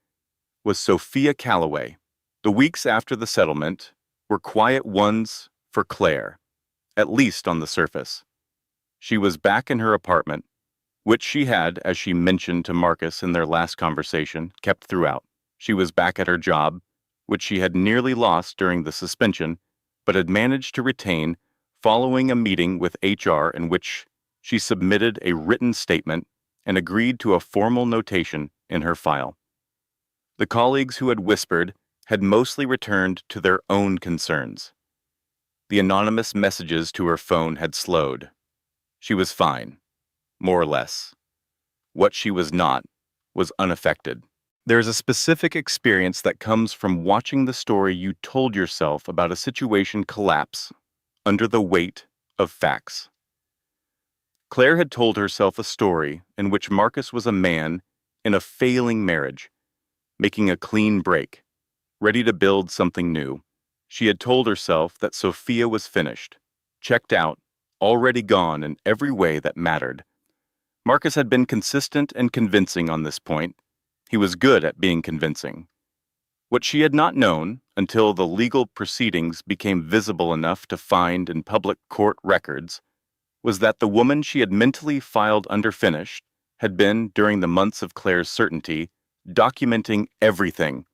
S2: was Sophia Callaway. The weeks after the settlement were quiet ones for Claire, at least on the surface. She was back in her apartment, which she had, as she mentioned to Marcus in their last conversation, kept throughout. She was back at her job, which she had nearly lost during the suspension, but had managed to retain following a meeting with HR in which she submitted a written statement and agreed to a formal notation in her file. The colleagues who had whispered had mostly returned to their own concerns. The anonymous messages to her phone had slowed. She was fine, more or less. What she was not was unaffected. There is a specific experience that comes from watching the story you told yourself about a situation collapse under the weight of facts. Claire had told herself a story in which Marcus was a man in a failing marriage, making a clean break, ready to build something new. She had told herself that Sophia was finished, checked out, already gone in every way that mattered. Marcus had been consistent and convincing on this point. He was good at being convincing. What she had not known, until the legal proceedings became visible enough to find in public court records, was that the woman she had mentally filed under finished had been, during the months of Claire's certainty, documenting everything,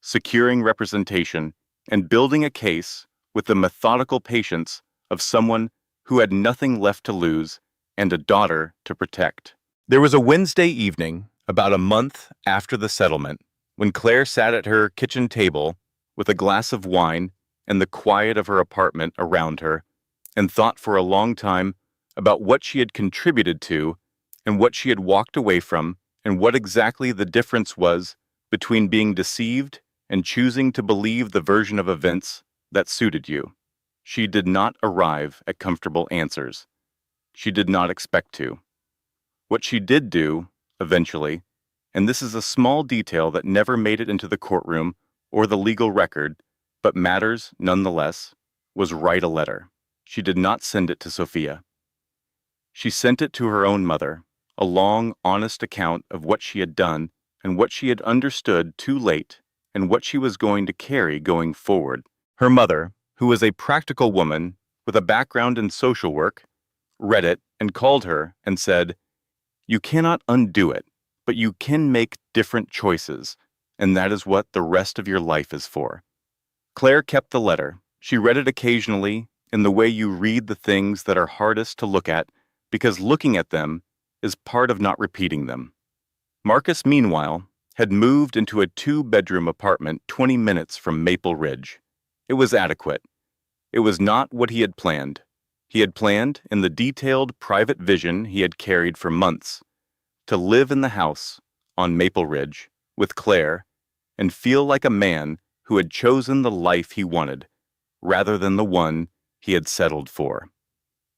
S2: securing representation, and building a case with the methodical patience of someone who had nothing left to lose and a daughter to protect. There was a Wednesday evening, about a month after the settlement, when Claire sat at her kitchen table with a glass of wine and the quiet of her apartment around her, and thought for a long time about what she had contributed to and what she had walked away from, and what exactly the difference was between being deceived and choosing to believe the version of events that suited you. She did not arrive at comfortable answers. She did not expect to. What she did do, eventually, and this is a small detail that never made it into the courtroom or the legal record, but matters nonetheless, was write a letter. She did not send it to Sophia. She sent it to her own mother, a long, honest account of what she had done and what she had understood too late and what she was going to carry going forward. Her mother, who was a practical woman with a background in social work, read it and called her and said, "You cannot undo it, but you can make different choices, and that is what the rest of your life is for." Claire kept the letter. She read it occasionally in the way you read the things that are hardest to look at, because looking at them is part of not repeating them. Marcus, meanwhile, had moved into a 2-bedroom apartment 20 minutes from Maple Ridge. It was adequate. It was not what he had planned. He had planned, in the detailed private vision he had carried for months, to live in the house on Maple Ridge with Claire and feel like a man who had chosen the life he wanted, rather than the one he had settled for.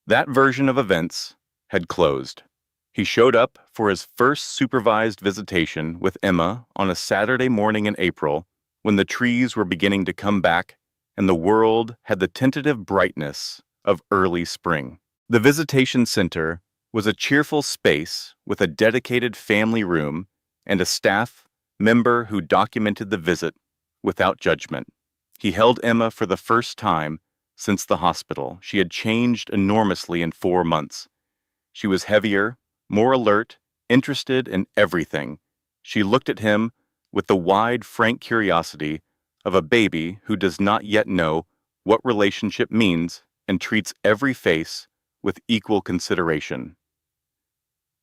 S2: That version of events had closed. He showed up for his first supervised visitation with Emma on a Saturday morning in April, when the trees were beginning to come back and the world had the tentative brightness of early spring. The visitation center was a cheerful space with a dedicated family room and a staff member who documented the visit without judgment. He held Emma for the first time since the hospital. She had changed enormously in 4 months. She was heavier, more alert, interested in everything. She looked at him with the wide, frank curiosity of a baby who does not yet know what relationship means and treats every face with equal consideration.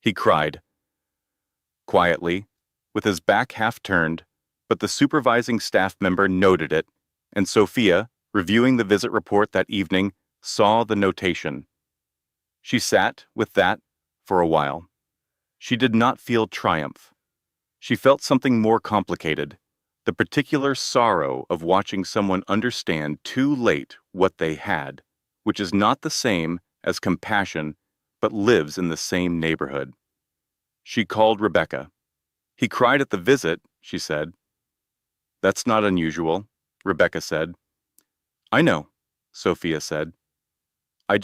S2: He cried, quietly, with his back half turned, but the supervising staff member noted it, and Sophia, reviewing the visit report that evening, saw the notation. She sat with that for a while. She did not feel triumph. She felt something more complicated, the particular sorrow of watching someone understand too late what they had, which is not the same as compassion, but lives in the same neighborhood. She called Rebecca. "He cried at the visit," she said. "That's not unusual," Rebecca said. "I know," Sophia said. I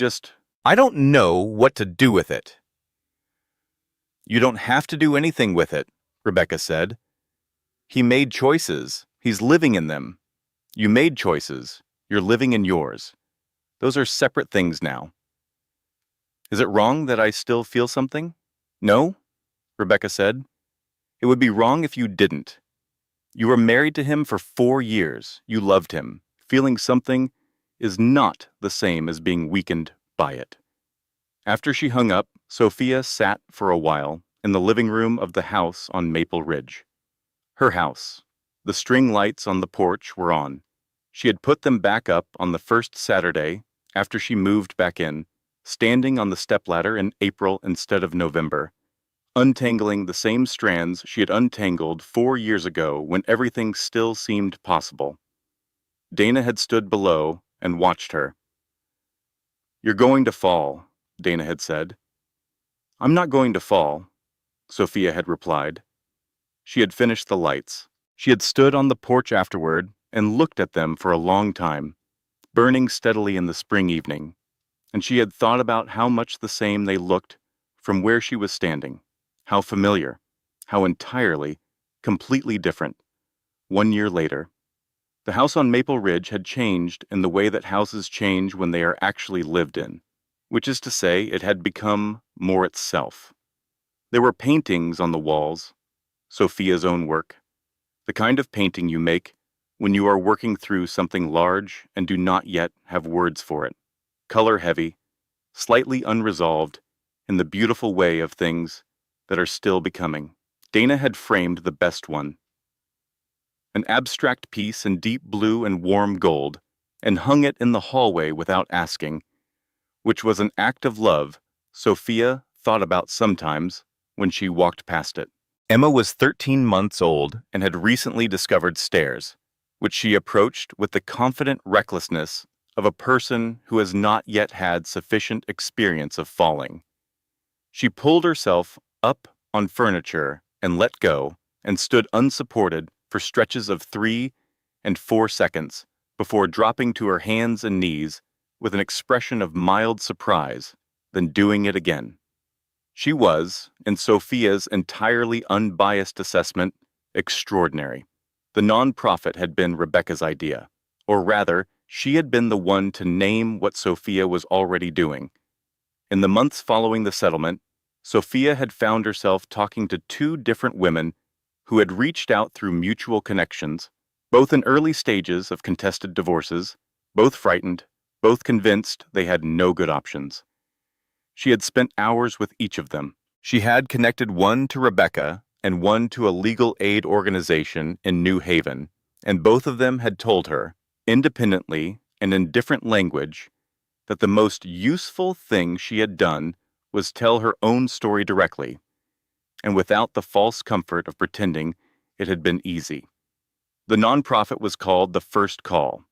S2: don't know what to do with it." "You don't have to do anything with it," Rebecca said. "He made choices. He's living in them. You made choices. You're living in yours. Those are separate things now." "Is it wrong that I still feel something?" No, Rebecca said. It would be wrong if you didn't. You were married to him for 4 years. You loved him. Feeling something is not the same as being weakened by it. After she hung up, Sophia sat for a while in the living room of the house on Maple Ridge. Her house. The string lights on the porch were on. She had put them back up on the first Saturday after she moved back in, standing on the stepladder in April instead of November, untangling the same strands she had untangled 4 years ago when everything still seemed possible. Dana had stood below and watched her. "You're going to fall," Dana had said. "I'm not going to fall," Sophia had replied. She had finished the lights. She had stood on the porch afterward and looked at them for a long time, burning steadily in the spring evening, and she had thought about how much the same they looked from where she was standing, how familiar, how entirely, completely different. 1 year later, the house on Maple Ridge had changed in the way that houses change when they are actually lived in, which is to say, it had become more itself. There were paintings on the walls, Sophia's own work, the kind of painting you make when you are working through something large and do not yet have words for it, color-heavy, slightly unresolved, in the beautiful way of things that are still becoming. Dana had framed the best one, an abstract piece in deep blue and warm gold, and hung it in the hallway without asking, which was an act of love Sophia thought about sometimes when she walked past it. Emma was 13 months old and had recently discovered stairs, which she approached with the confident recklessness of a person who has not yet had sufficient experience of falling. She pulled herself up on furniture and let go, and stood unsupported for stretches of 3 and 4 seconds before dropping to her hands and knees with an expression of mild surprise, then doing it again. She was, in Sophia's entirely unbiased assessment, extraordinary. The nonprofit had been Rebecca's idea, or rather, she had been the one to name what Sophia was already doing. In the months following the settlement, Sophia had found herself talking to 2 different women who had reached out through mutual connections, both in early stages of contested divorces, both frightened, both convinced they had no good options. She had spent hours with each of them. She had connected one to Rebecca and one to a legal aid organization in New Haven, and both of them had told her, independently and in different language, that the most useful thing she had done was tell her own story directly, and without the false comfort of pretending it had been easy. The nonprofit was called The First Call.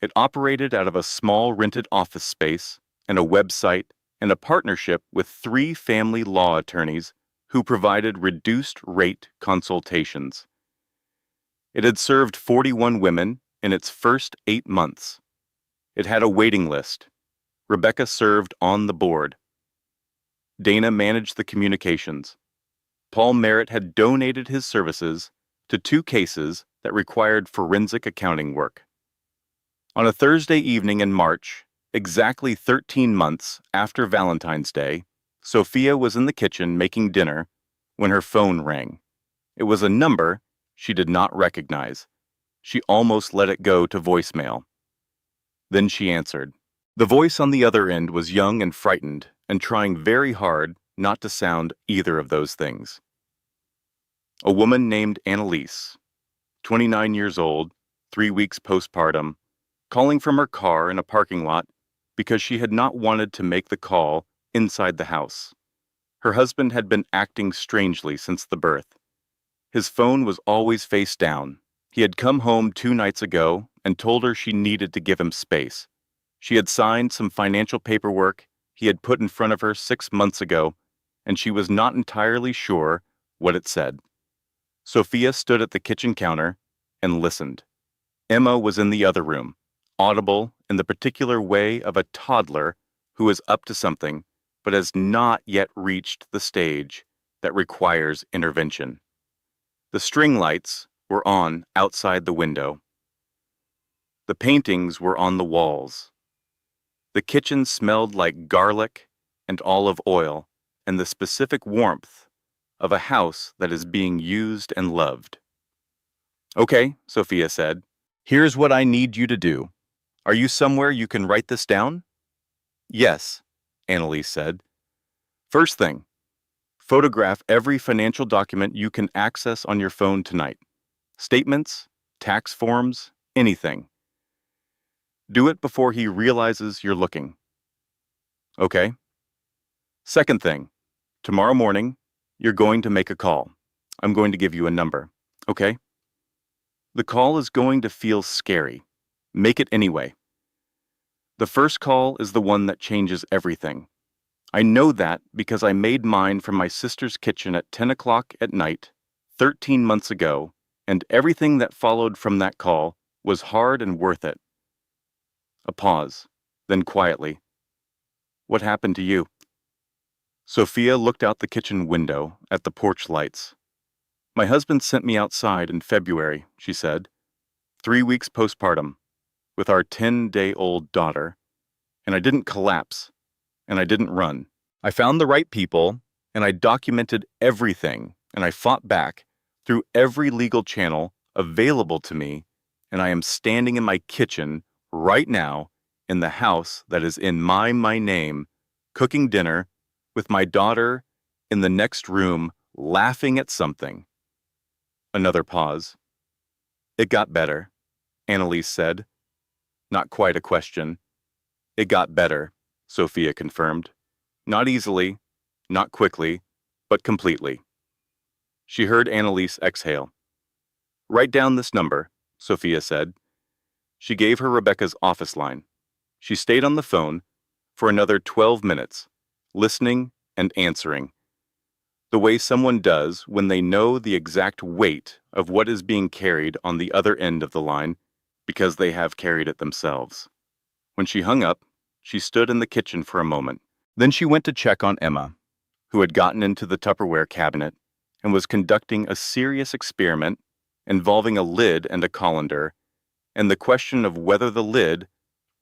S2: It operated out of a small rented office space and a website and a partnership with 3 family law attorneys who provided reduced-rate consultations. It had served 41 women in its first 8 months. It had a waiting list. Rebecca served on the board. Dana managed the communications. Paul Merritt had donated his services to 2 cases that required forensic accounting work. On a Thursday evening in March, exactly 13 months after Valentine's Day, Sophia was in the kitchen making dinner when her phone rang. It was a number she did not recognize. She almost let it go to voicemail. Then she answered. The voice on the other end was young and frightened and trying very hard not to sound either of those things. A woman named Annalise, 29 years old, 3 weeks postpartum, calling from her car in a parking lot because she had not wanted to make the call inside the house. Her husband had been acting strangely since the birth. His phone was always face down. He had come home 2 nights ago and told her she needed to give him space. She had signed some financial paperwork he had put in front of her 6 months ago, and she was not entirely sure what it said. Sophia stood at the kitchen counter and listened. Emma was in the other room, audible in the particular way of a toddler who is up to something but has not yet reached the stage that requires intervention. The string lights were on outside the window. The paintings were on the walls. The kitchen smelled like garlic and olive oil and the specific warmth of a house that is being used and loved. Okay, Sophia said. Here's what I need you to do. Are you somewhere you can write this down? Yes, Annalise said. First thing, photograph every financial document you can access on your phone tonight. Statements, tax forms, anything. Do it before he realizes you're looking. Okay? Second thing, tomorrow morning, you're going to make a call. I'm going to give you a number. Okay? The call is going to feel scary. Make it anyway. The first call is the one that changes everything. I know that because I made mine from my sister's kitchen at 10 o'clock at night, 13 months ago, and everything that followed from that call was hard and worth it. A pause, then quietly. What happened to you? Sophia looked out the kitchen window at the porch lights. My husband sent me outside in February, she said. 3 weeks postpartum, with our 10-day-old daughter, and I didn't collapse, and I didn't run. I found the right people, and I documented everything, and I fought back through every legal channel available to me, and I am standing in my kitchen right now in the house that is in my name, cooking dinner with my daughter in the next room laughing at something. Another pause. It got better, Annalise said. Not quite a question. It got better, Sophia confirmed. Not easily, not quickly, but completely. She heard Annalise exhale. Write down this number, Sophia said. She gave her Rebecca's office line. She stayed on the phone for another 12 minutes, listening and answering, the way someone does when they know the exact weight of what is being carried on the other end of the line because they have carried it themselves. When she hung up, she stood in the kitchen for a moment. Then she went to check on Emma, who had gotten into the Tupperware cabinet and was conducting a serious experiment involving a lid and a colander, and the question of whether the lid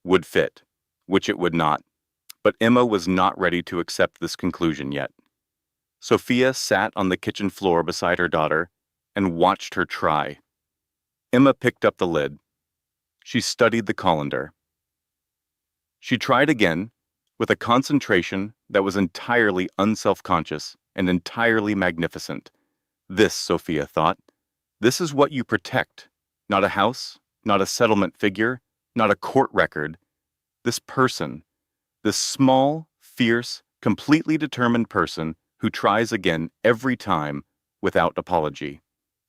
S2: would fit, which it would not. But Emma was not ready to accept this conclusion yet. Sophia sat on the kitchen floor beside her daughter and watched her try. Emma picked up the lid. She studied the colander. She tried again, with a concentration that was entirely unselfconscious and entirely magnificent. This, Sophia thought, this is what you protect. Not a house, not a settlement figure, not a court record. This person, this small, fierce, completely determined person who tries again every time without apology.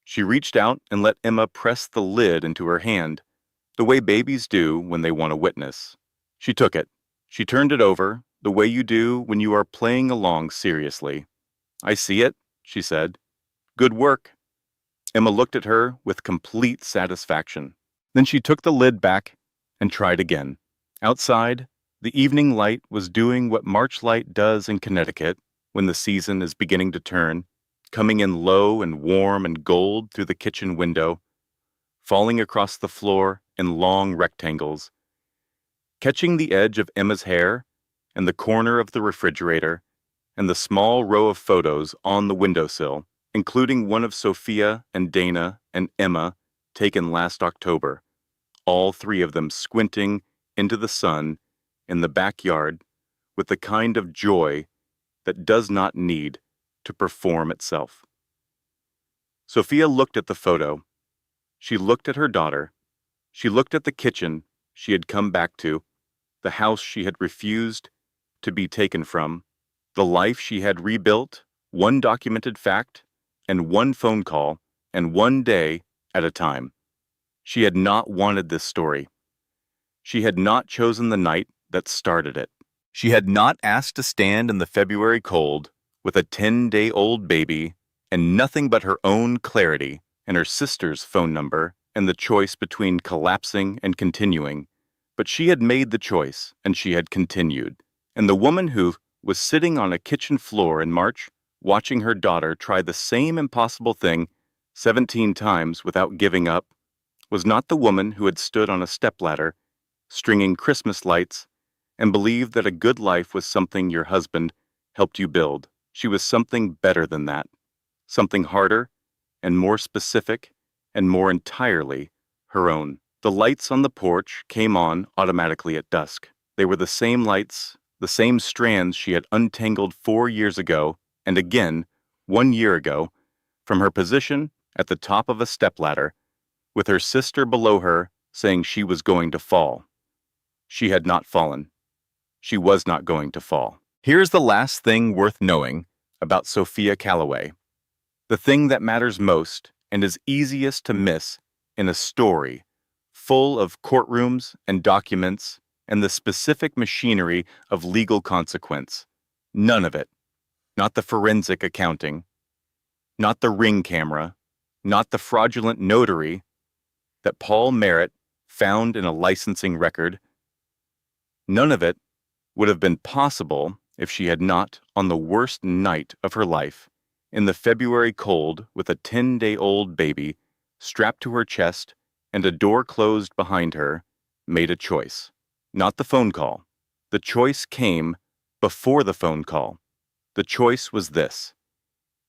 S2: She reached out and let Emma press the lid into her hand, the way babies do when they want a witness. She took it. She turned it over, the way you do when you are playing along seriously. I see it, she said. Good work. Emma looked at her with complete satisfaction. Then she took the lid back and tried again. Outside, the evening light was doing what March light does in Connecticut when the season is beginning to turn, coming in low and warm and gold through the kitchen window, falling across the floor in long rectangles, catching the edge of Emma's hair and the corner of the refrigerator and the small row of photos on the windowsill, including one of Sophia and Dana and Emma taken last October, all three of them squinting into the sun in the backyard with the kind of joy that does not need to perform itself. Sophia looked at the photo. She looked at her daughter. She looked at the kitchen she had come back to, the house she had refused to be taken from, the life she had rebuilt, one documented fact, and one phone call, and one day at a time. She had not wanted this story. She had not chosen the night that started it. She had not asked to stand in the February cold with a 10-day-old baby and nothing but her own clarity and her sister's phone number and the choice between collapsing and continuing. But she had made the choice, and she had continued. And the woman who was sitting on a kitchen floor in March, watching her daughter try the same impossible thing 17 times without giving up, was not the woman who had stood on a stepladder, stringing Christmas lights, and believed that a good life was something your husband helped you build. She was something better than that, something harder and more specific and more entirely her own. The lights on the porch came on automatically at dusk. They were the same lights, the same strands she had untangled 4 years ago, and again, 1 year ago, from her position at the top of a stepladder, with her sister below her saying she was going to fall. She had not fallen. She was not going to fall. Here's the last thing worth knowing about Sophia Calloway. The thing that matters most and is easiest to miss in a story full of courtrooms and documents and the specific machinery of legal consequence. None of it. Not the forensic accounting, not the ring camera, not the fraudulent notary that Paul Merritt found in a licensing record. None of it would have been possible if she had not, on the worst night of her life, in the February cold with a 10-day-old baby strapped to her chest and a door closed behind her, made a choice. Not the phone call. The choice came before the phone call. The choice was this.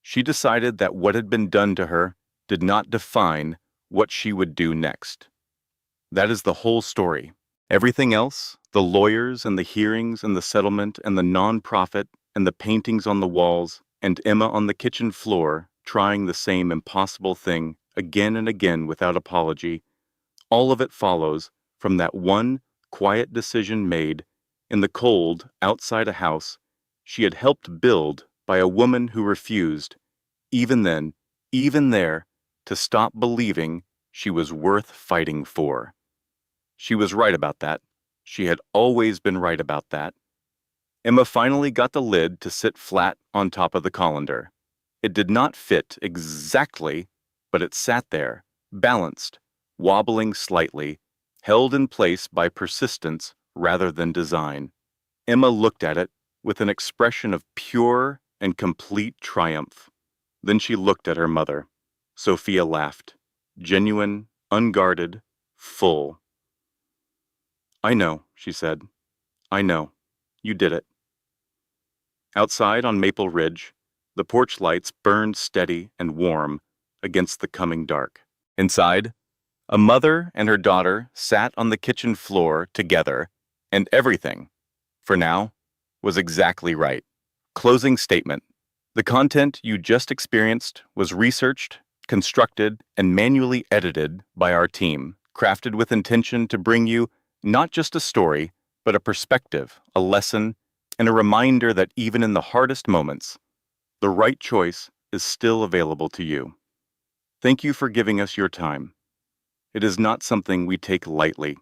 S2: She decided that what had been done to her did not define what she would do next. That is the whole story. Everything else, the lawyers and the hearings and the settlement and the nonprofit and the paintings on the walls and Emma on the kitchen floor trying the same impossible thing again and again without apology, all of it follows from that one quiet decision made in the cold outside a house she had helped build by a woman who refused, even then, even there, to stop believing she was worth fighting for. She was right about that. She had always been right about that. Emma finally got the lid to sit flat on top of the colander. It did not fit exactly, but it sat there, balanced, wobbling slightly, held in place by persistence rather than design. Emma looked at it with an expression of pure and complete triumph. Then she looked at her mother. Sophia laughed, genuine, unguarded, full. "I know," she said. "I know. You did it." Outside on Maple Ridge, the porch lights burned steady and warm against the coming dark. Inside, a mother and her daughter sat on the kitchen floor together, and everything, for now, was exactly right. Closing statement. The content you just experienced was researched, constructed, and manually edited by our team, crafted with intention to bring you not just a story, but a perspective, a lesson, and a reminder that even in the hardest moments, the right choice is still available to you. Thank you for giving us your time. It is not something we take lightly.